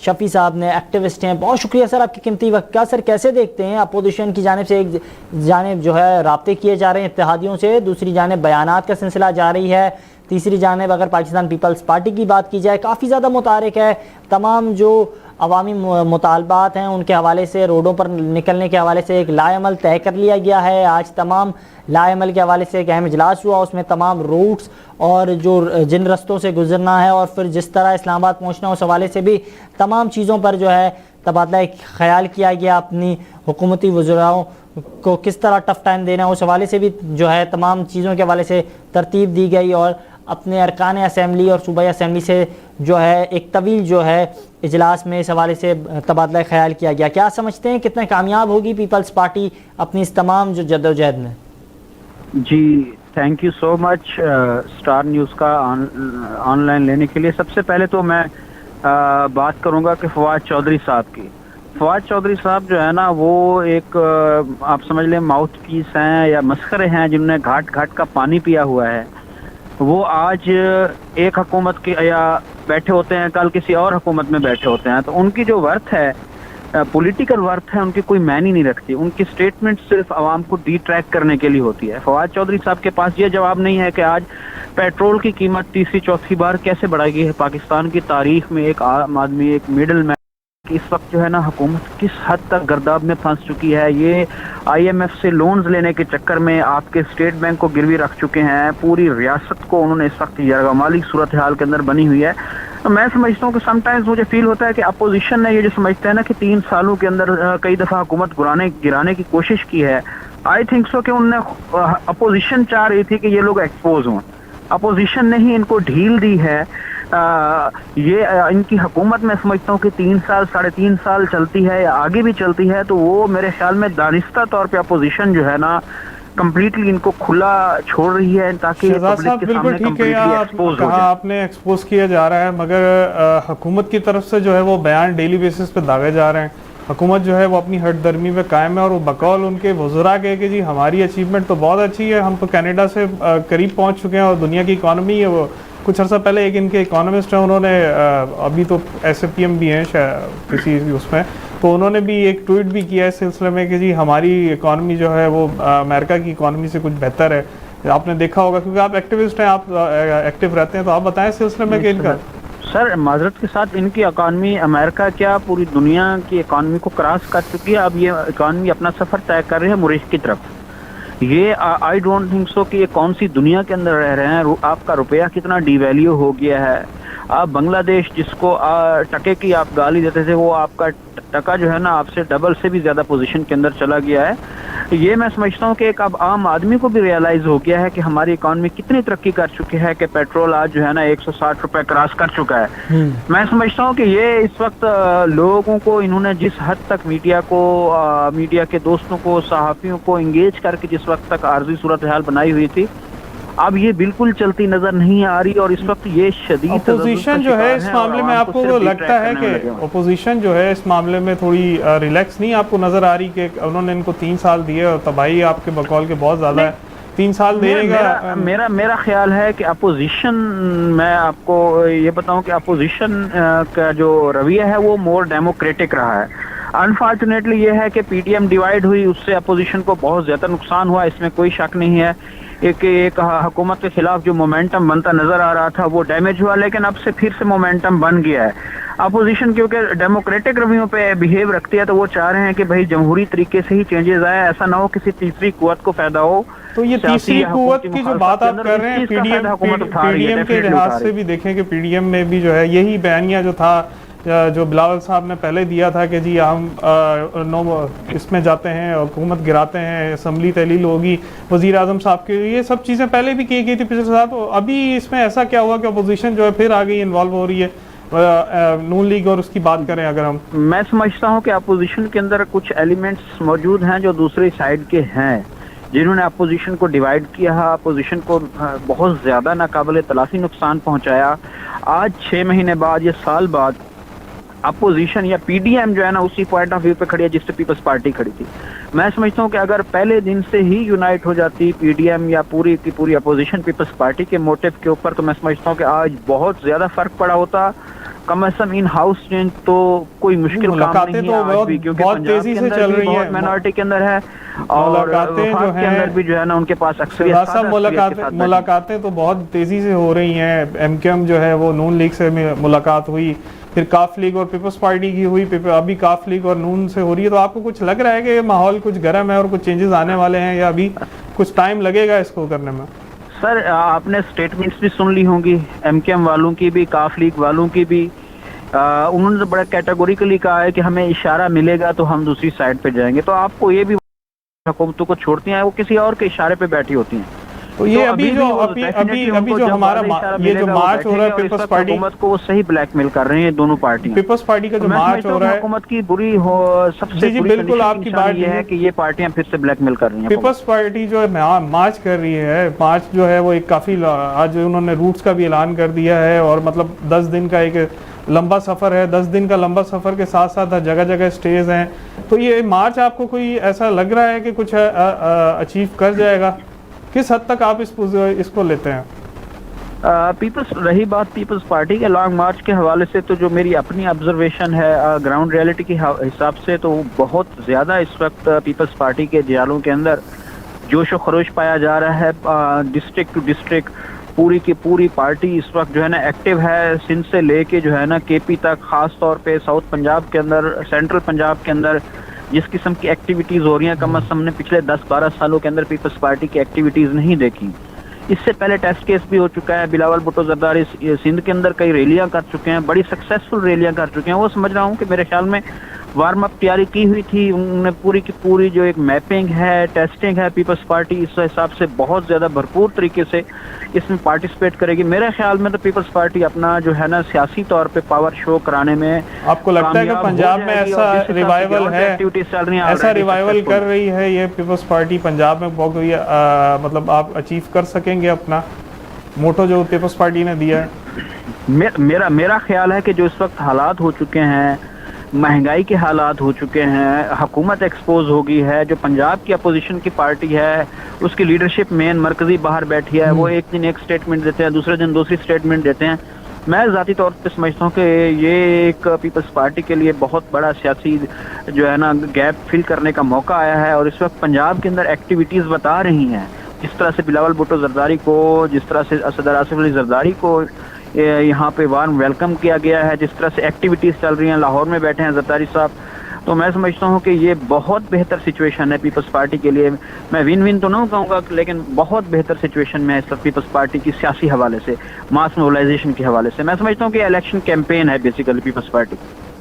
شفیع صاحب نے، ایکٹیوسٹ ہیں۔ بہت شکریہ سر آپ کی قیمتی وقت کا۔ سر کیسے دیکھتے ہیں اپوزیشن کی جانب سے ایک جانب جو ہے رابطے کیے جا رہے ہیں اتحادیوں سے، دوسری جانب بیانات کا سلسلہ جاری ہے، تیسری جانب اگر پاکستان پیپلز پارٹی کی بات کی جائے کافی زیادہ متحرک ہے، تمام جو عوامی مطالبات ہیں ان کے حوالے سے، روڈوں پر نکلنے کے حوالے سے ایک لائحہ عمل طے کر لیا گیا ہے۔ آج تمام لائحہ عمل کے حوالے سے ایک اہم اجلاس ہوا، اس میں تمام روٹس اور جو جن رستوں سے گزرنا ہے اور پھر جس طرح اسلام آباد پہنچنا اس حوالے سے بھی تمام چیزوں پر جو ہے تبادلہ خیال کیا گیا۔ اپنی حکومتی وزراؤں کو کس طرح ٹف ٹائم دینا ہے اس حوالے سے بھی جو ہے تمام چیزوں کے حوالے سے ترتیب دی گئی، اور اپنے ارکان اسمبلی اور صوبائی اسمبلی سے جو ہے ایک طویل جو ہے اجلاس میں اس حوالے سے تبادلہ خیال کیا گیا۔ کیا سمجھتے ہیں کتنے کامیاب ہوگی پیپلز پارٹی اپنی اس تمام جو جدوجہد میں؟ جی thank you so much star news کا آن لائن لینے کے لیے۔ سب سے پہلے تو میں بات کروں گا کہ فواد چودھری صاحب کی۔ فواد چودھری صاحب جو ہے نا وہ ایک آپ سمجھ لیں ماؤتھ پیس ہیں یا مسخرے ہیں جنہوں نے گھاٹ گھاٹ کا پانی پیا ہوا ہے۔ وہ آج ایک حکومت کے یا بیٹھے ہوتے ہیں, کل کسی اور حکومت میں بیٹھے ہوتے ہیں, تو ان کی جو ورتھ ہے, پولیٹیکل ورتھ ہے, ان کی کوئی معنی نہیں رکھتی. ان کی سٹیٹمنٹ صرف عوام کو ڈی ٹریک کرنے کے لیے ہوتی ہے. فواد چودھری صاحب کے پاس یہ جواب نہیں ہے کہ آج پیٹرول کی قیمت تیسری چوتھی بار کیسے بڑھائی گئی ہے پاکستان کی تاریخ میں. ایک عام آدمی, ایک میڈل مین, اس وقت جو ہے نا حکومت کس حد تک گرداب میں پھنس چکی ہے. یہ آئی ایم ایف سے لونز لینے کے چکر میں آپ کے اسٹیٹ بینک کو گروی رکھ چکے ہیں. پوری ریاست کو انہوں نے اس وقت یرغمالی صورتحال کے اندر بنی ہوئی ہے. تو میں سمجھتا ہوں کہ سم ٹائمز مجھے فیل ہوتا ہے کہ اپوزیشن نے یہ جو سمجھتا ہے نا کہ 3 سالوں کے اندر کئی دفعہ حکومت گرانے کی کوشش کی ہے, آئی تھنک سو کہ انہوں نے اپوزیشن چاہ رہی تھی کہ یہ لوگ ایکسپوز ہوں. اپوزیشن نے ہی ان کو ڈھیل دی ہے. یہ ان کی حکومت میں سمجھتا ہوں کہ 3 سال 3.5 سال چلتی ہے یا آگے بھی چلتی ہے, تو وہ میرے خیال میں دانستہ طور پہ اپوزیشن جو ہے نا کمپلیٹلی ان کو کھلا چھوڑ رہی ہے تاکہ پبلک کے سامنے کمپلیٹلی ایکسپوز ہو جائے. آپ نے ایکسپوز کیا جا رہا ہے, مگر حکومت کی طرف سے جو ہے وہ بیان ڈیلی بیسس پہ داغے جا رہے ہیں. حکومت جو ہے وہ اپنی ہٹ درمی پہ قائم ہے, اور وہ بقول ان کے وزراء کے کہ جی ہماری اچیومنٹ تو بہت اچھی ہے, ہم تو کینیڈا سے قریب پہنچ چکے ہیں, اور دنیا کی اکانومی ہے وہ. کچھ عرصہ پہلے ایک ان کے اکانومسٹ ہیں, انہوں نے ابھی تو ایس اے پی ایم بھی ہیں کسی اس میں, تو انہوں نے بھی ایک ٹویٹ بھی کیا اس سلسلے میں کہ جی ہماری اکانومی جو ہے وہ امریکہ کی اکانومی سے کچھ بہتر ہے. آپ نے دیکھا ہوگا کیونکہ آپ ایکٹیوسٹ ہیں, آپ ایکٹیو رہتے ہیں, تو آپ بتائیں اس سلسلے میں کہ ان کا. سر معذرت کے ساتھ, ان کی اکانومی امریکہ کیا پوری دنیا کی اکانومی کو کراس کر چکی ہے. اب یہ اکانومی اپنا سفر طے کر رہی ہے مریخ کی طرف. یہ آئی ڈونٹ تھنک سو کہ یہ کون سی دنیا کے اندر رہ رہے ہیں. آپ کا روپیہ کتنا ڈی ویلیو ہو گیا ہے. آپ بنگلہ دیش جس کو ٹکے کی آپ گالی دیتے تھے, وہ آپ کا ٹکا جو ہے نا آپ سے ڈبل سے بھی زیادہ پوزیشن کے اندر چلا گیا ہے. یہ میں سمجھتا ہوں کہ ایک اب عام آدمی کو بھی ریئلائز ہو گیا ہے کہ ہماری اکانومی کتنی ترقی کر چکی ہے کہ پیٹرول آج جو ہے نا 160 روپے کراس کر چکا ہے. میں سمجھتا ہوں کہ یہ اس وقت لوگوں کو انہوں نے جس حد تک میڈیا کے دوستوں کو, صحافیوں کو انگیج کر کے جس وقت تک عارضی صورتحال بنائی ہوئی تھی, اب یہ بالکل چلتی نظر نہیں آ رہی. اور اس وقت یہ شدید اپوزیشن جو ہے اس معاملے میں آپ کو لگتا ہے کہ اپوزیشن جو ہے اس معاملے میں تھوڑی ریلیکس نہیں آپ کو نظر آ رہی کہ انہوں نے ان کو 3 سال دیے اور تباہی آپ کے بقول کے بہت زیادہ ہے, 3 سال دینے کا. میرا خیال ہے کہ اپوزیشن, میں آپ کو یہ بتاؤں کہ اپوزیشن کا جو رویہ ہے وہ مور ڈیموکریٹک رہا ہے. انفارچونیٹلی یہ ہے کہ پی ٹی ایم ڈیوائیڈ ہوئی, اس سے اپوزیشن کو بہت زیادہ نقصان ہوا, اس میں کوئی شک نہیں ہے. ایک حکومت کے خلاف جو مومنٹم بنتا نظر آ رہا تھا وہ ڈیمیج ہوا, لیکن اب سے پھر سے مومنٹم بن گیا ہے. اپوزیشن کیونکہ ڈیموکریٹک رویوں پہ بہیو رکھتی ہے, تو وہ چاہ رہے ہیں کہ بھائی جمہوری طریقے سے ہی چینجز آئے, ایسا نہ ہو کسی تیسری قوت کو فائدہ ہو. تو یہ تیسری قوت کی جو بات آپ کر رہے ہیں پی ڈی ایم کے لحاظ سے بھی دیکھیں کہ پی ڈی ایم میں بھی جو ہے یہی بیانیہ جو تھا جو بلاول صاحب نے پہلے دیا تھا کہ جی ہم اس میں جاتے ہیں, حکومت گراتے ہیں, اسمبلی تحلیل ہوگی, وزیر اعظم صاحب کے, یہ سب چیزیں پہلے بھی کی گئی تھی پچھلے سال. تو ابھی اس میں ایسا کیا ہوا کہ اپوزیشن جو ہے پھر آگے انوالو ہو رہی ہے, نون لیگ اور اس کی بات کریں اگر ہم. میں سمجھتا ہوں کہ اپوزیشن کے اندر کچھ ایلیمنٹس موجود ہیں جو دوسری سائڈ کے ہیں, جنہوں نے اپوزیشن کو ڈیوائیڈ کیا ہے, اپوزیشن کو بہت زیادہ ناقابل تلافی نقصان پہنچایا. آج 6 مہینے بعد یا سال بعد اپوزیشن یا پی ڈی ایم جو ہے نا اسی پوائنٹ آف ویو پہ کھڑی ہے جس سے پیپلز پارٹی کھڑی تھی. میں سمجھتا ہوں کہ اگر پہلے دن سے ہی یونائٹ ہو جاتی پی ڈی ایم یا پوری کی پوری اپوزیشن پیپلز پارٹی کے موٹیو کے اوپر, تو میں سمجھتا ہوں کہ آج بہت زیادہ فرق پڑا ہوتا. کم از کم ان ہاؤس چینج تو کوئی مشکل کام نہیں ہے آج بھی, کیونکہ پنجاب کے اندر بھی بہت مینورٹی کے اندر ہے, اور وفاق کے اندر بھی جو ہے نا ان کے پاس اکثریت. ملاقاتیں تو بہت تیزی سے ہو رہی ہیں. ایم کیو ایم جو ہے وہ نون لیگ سے ملاقات ہوئی, پھر کاف لیگ اور پیپلز پارٹی کی ہوئی, ابھی کاف لیگ اور نون سے ہو رہی ہے. تو آپ کو کچھ لگ رہا ہے کہ ماحول کچھ گرم ہے اور کچھ چینجز آنے والے ہیں, یا ابھی کچھ ٹائم لگے گا اس کو کرنے میں؟ سر آپ نے سٹیٹمنٹس بھی سن لی ہوں گی, ایم کیو ایم والوں کی بھی, کاف لیگ والوں کی بھی. انہوں نے بڑا کیٹیگوریکلی کہا ہے کہ ہمیں اشارہ ملے گا تو ہم دوسری سائڈ پہ جائیں گے. تو آپ کو یہ بھی حکومتوں کو چھوڑتی ہیں, وہ کسی اور کے اشارے پہ بیٹھی ہوتی ہیں. تو یہ ابھی جو ہمارا یہ جو مارچ ہو رہا ہے پیپلز پارٹی, حکومت کو وہ صحیح بلیک میل کر رہے ہیں دونوں پارٹیاں. پیپلز پارٹی کا جو مارچ ہو رہا ہے, حکومت کی بری ہو سب سے بالکل آپ کی بات یہ ہے کہ یہ پارٹیاں پھر سے بلیک میل کر رہی ہیں. پیپلز پارٹی جو مارچ کر رہی ہے, مارچ جو ہے وہ ایک کافی, آج انہوں نے روٹس کا بھی اعلان کر دیا ہے, اور مطلب 10 دن کا ایک لمبا سفر ہے. 10 دن کا لمبا سفر کے ساتھ ساتھ جگہ جگہ سٹیز ہیں. تو یہ مارچ آپ کو کوئی ایسا لگ رہا ہے کہ کچھ اچیو کر جائے گا؟ کس حد تک آپ اس کو لیتے ہیں؟ پیپلز رہی بات پیپلز پارٹی کے لانگ مارچ کے حوالے سے، تو جو میری اپنی آبزرویشن ہے گراؤنڈ ریئلٹی کے حساب سے، تو بہت زیادہ اس وقت پیپلز پارٹی کے جالوں کے اندر جوش و خروش پایا جا رہا ہے. ڈسٹرکٹ ٹو ڈسٹرکٹ پوری کی پوری پارٹی اس وقت جو ہے نا ایکٹیو ہے، سندھ سے لے کے جو ہے نا کے پی تک، خاص طور پہ ساؤتھ پنجاب کے اندر، سینٹرل پنجاب کے اندر جس قسم کی ایکٹیویٹیز ہو رہی ہیں، کم از کم ہم نے پچھلے 10-12 سالوں کے اندر پیپلز پارٹی کی ایکٹیویٹیز نہیں دیکھی. اس سے پہلے ٹیسٹ کیس بھی ہو چکا ہے. بلاول بھٹو زرداری سندھ کے اندر کئی ریلیاں کر چکے ہیں، بڑی سکسیسفل ریلیاں کر چکے ہیں. وہ سمجھ رہا ہوں کہ میرے خیال میں وارم اپ تیاری کی ہوئی تھی انہوں نے، پوری کی پوری جو ایک میپنگ ہے، ٹیسٹنگ ہے، پیپلز پارٹی اس حساب سے بہت زیادہ بھرپور طریقے سے اس میں پارٹیسپیٹ کرے گی. میرے خیال میں تو پیپلز پارٹی اپنا جو ہے نا سیاسی طور پہ پاور شو کرانے میں آپ کو لگتا ہے کہ پنجاب میں ایسا ریوائول ہے، ایسا ریوائول کر رہی ہے یہ پیپلز پارٹی پنجاب میں بہت ہوئی ہے، مطلب آپ اچیو کر سکیں گے اپنا موٹو جو پیپلز پارٹی نے دیا ہے؟ میرا خیال ہے کہ جو اس وقت حالات ہو چکے ہیں، مہنگائی کے حالات ہو چکے ہیں، حکومت ایکسپوز ہو گئی ہے، جو پنجاب کی اپوزیشن کی پارٹی ہے اس کی لیڈرشپ مین مرکزی باہر بیٹھی ہے، وہ ایک دن ایک سٹیٹمنٹ دیتے ہیں، دوسرے دن دوسری سٹیٹمنٹ دیتے ہیں. میں ذاتی طور پہ سمجھتا ہوں کہ یہ ایک پیپلز پارٹی کے لیے بہت بڑا سیاسی جو ہے نا گیپ فل کرنے کا موقع آیا ہے. اور اس وقت پنجاب کے اندر ایکٹیویٹیز بتا رہی ہیں، جس طرح سے بلاول بھٹو زرداری کو، جس طرح سے صدر آصف علی زرداری کو یہاں پہ وارم ویلکم کیا گیا ہے، جس طرح سے ایکٹیویٹیز چل رہی ہیں، لاہور میں بیٹھے ہیں زرداری صاحب، تو میں سمجھتا ہوں کہ یہ بہت بہتر سچویشن ہے پیپلز پارٹی کے لیے. میں ون ون تو نہیں کہوں گا، لیکن بہت بہتر سچویشن میں ہے اس وقت پیپلز پارٹی کی سیاسی حوالے سے، ماس موبلائزیشن کے حوالے سے. میں سمجھتا ہوں کہ الیکشن کیمپین ہے بیسیکلی پیپلز پارٹی.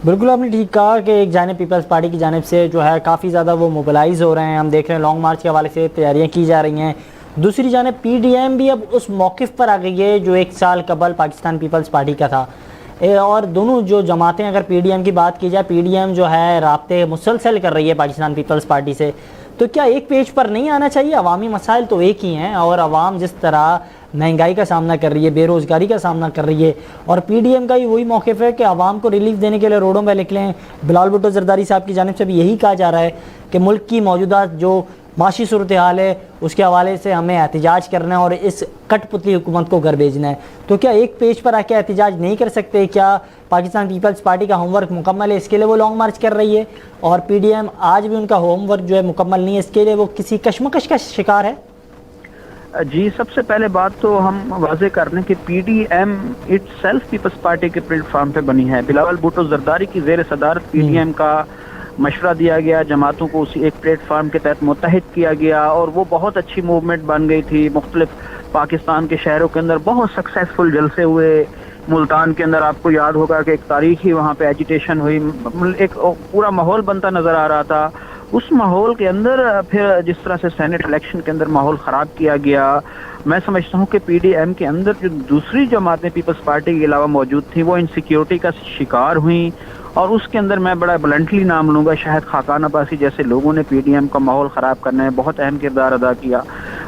بالکل آپ نے ٹھیک کہا کہ ایک جانب پیپلز پارٹی کی جانب سے جو ہے کافی زیادہ وہ موبلائز ہو رہے ہیں، ہم دیکھ رہے ہیں لانگ مارچ کے حوالے سے تیاریاں کی جا رہی ہیں. دوسری جانب پی ڈی ایم بھی اب اس موقف پر آ گئی ہے جو 1 سال قبل پاکستان پیپلز پارٹی کا تھا. اور دونوں جو جماعتیں، اگر پی ڈی ایم کی بات کی جائے، پی ڈی ایم جو ہے رابطے مسلسل کر رہی ہے پاکستان پیپلز پارٹی سے، تو کیا ایک پیج پر نہیں آنا چاہیے؟ عوامی مسائل تو ایک ہی ہیں، اور عوام جس طرح مہنگائی کا سامنا کر رہی ہے، بے روزگاری کا سامنا کر رہی ہے، اور پی ڈی ایم کا ہی وہی موقف ہے کہ عوام کو ریلیف دینے کے لیے روڈوں پہ نکلیں. بلاول بھٹو زرداری صاحب کی جانب سے بھی یہی کہا جا رہا ہے کہ ملک کی موجودہ جو معاشی صورتحال ہے اس کے حوالے سے ہمیں احتجاج کرنا ہے اور اس کٹ پتلی حکومت کو گھر بھیجنا ہے. تو کیا ایک پیج پر آ کے احتجاج نہیں کر سکتے؟ کیا پاکستان پیپلز پارٹی کا ہوم ورک مکمل ہے، اس کے لیے وہ لانگ مارچ کر رہی ہے، اور پی ڈی ایم آج بھی ان کا ہوم ورک جو ہے مکمل نہیں ہے، اس کے لیے وہ کسی کشمکش کا شکار ہے؟ جی، سب سے پہلے بات تو ہم واضح کر لیں کہ P D M itself Peoples Party کے پلیٹ فارم پہ بنی ہے. بلاول بھٹو زرداری کی زیر صدارت پی ڈی ایم کا مشورہ دیا گیا، جماعتوں کو اسی ایک پلیٹ فارم کے تحت متحد کیا گیا، اور وہ بہت اچھی موومنٹ بن گئی تھی. مختلف پاکستان کے شہروں کے اندر بہت سکسیسفل جلسے ہوئے. ملتان کے اندر آپ کو یاد ہوگا کہ ایک تاریخی وہاں پہ ایجیٹیشن ہوئی، ایک پورا ماحول بنتا نظر آ رہا تھا. اس ماحول کے اندر پھر جس طرح سے سینٹ الیکشن کے اندر ماحول خراب کیا گیا، میں سمجھتا ہوں کہ پی ڈی ایم کے اندر جو دوسری جماعتیں پیپلز پارٹی کے علاوہ موجود تھیں وہ انسیکیورٹی کا شکار ہوئیں، اور اس کے اندر میں بڑا بلنٹلی نام لوں گا، شاہد خاقان عباسی جیسے لوگوں نے پی ڈی ایم کا ماحول خراب کرنے میں بہت اہم کردار ادا کیا.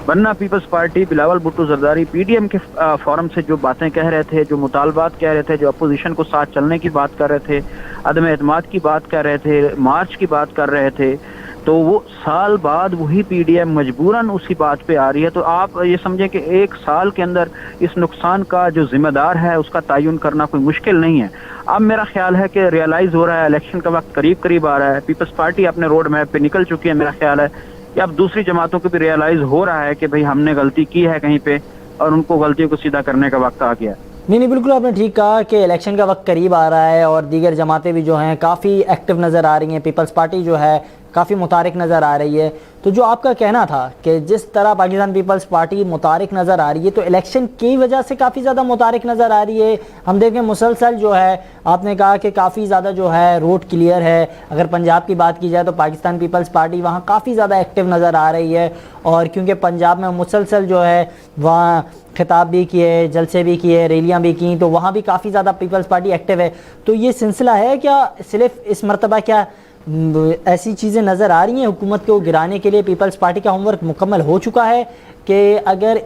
ورنہ پیپلز پارٹی، بلاول بھٹو زرداری پی ڈی ایم کے فورم سے جو باتیں کہہ رہے تھے، جو مطالبات کہہ رہے تھے، جو اپوزیشن کو ساتھ چلنے کی بات کر رہے تھے، عدم اعتماد کی بات کر رہے تھے، مارچ کی بات کر رہے تھے، تو وہ سال بعد وہی پی ڈی ایم مجبوراً اسی بات پہ آ رہی ہے. تو آپ یہ سمجھیں کہ 1 سال کے اندر اس نقصان کا جو ذمہ دار ہے اس کا تعین کرنا کوئی مشکل نہیں ہے. اب میرا خیال ہے کہ ریئلائز ہو رہا ہے، الیکشن کا وقت قریب آ رہا ہے، پیپلز پارٹی اپنے روڈ میپ پہ نکل چکی ہے. میرا خیال ہے کہ اب دوسری جماعتوں کو بھی ریئلائز ہو رہا ہے کہ بھئی ہم نے غلطی کی ہے کہیں پہ، اور ان کو غلطیوں کو سیدھا کرنے کا وقت آ گیا. نہیں بالکل آپ نے ٹھیک کہا کہ الیکشن کا وقت قریب آ رہا ہے، اور دیگر جماعتیں بھی جو ہیں کافی ایکٹیو نظر آ رہی ہیں، پیپلز پارٹی جو ہے کافی متحرک نظر آ رہی ہے. تو جو آپ کا کہنا تھا کہ جس طرح پاکستان پیپلز پارٹی متحرک نظر آ رہی ہے، تو الیکشن کی وجہ سے کافی زیادہ متحرک نظر آ رہی ہے. ہم دیکھیں مسلسل جو ہے، آپ نے کہا کہ کافی زیادہ جو ہے روڈ کلیئر ہے. اگر پنجاب کی بات کی جائے تو پاکستان پیپلز پارٹی وہاں کافی زیادہ ایکٹیو نظر آ رہی ہے، اور کیونکہ پنجاب میں مسلسل جو ہے وہاں خطاب بھی کیے، جلسے بھی کیے، ریلیاں بھی کیں، تو وہاں بھی کافی زیادہ پیپلز پارٹی ایکٹیو ہے. تو یہ سلسلہ ہے کیا صرف اس مرتبہ کیا ایسی چیزیں نظر آ رہی ہیں حکومت کو گرانے کے لیے پیپلز پارٹی کا ہوم ورک مکمل ہو چکا ہے، کہ اگر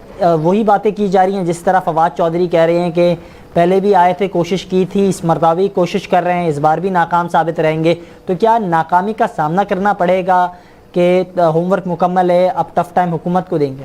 وہی باتیں کی جا رہی ہیں جس طرح فواد چودھری کہہ رہے ہیں کہ پہلے بھی آئے تھے، کوشش کی تھی، اس مرتبہ بھی کوشش کر رہے ہیں، اس بار بھی ناکام ثابت رہیں گے، تو کیا ناکامی کا سامنا کرنا پڑے گا کہ ہوم ورک مکمل ہے، اب ٹف ٹائم حکومت کو دیں گے؟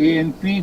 ANP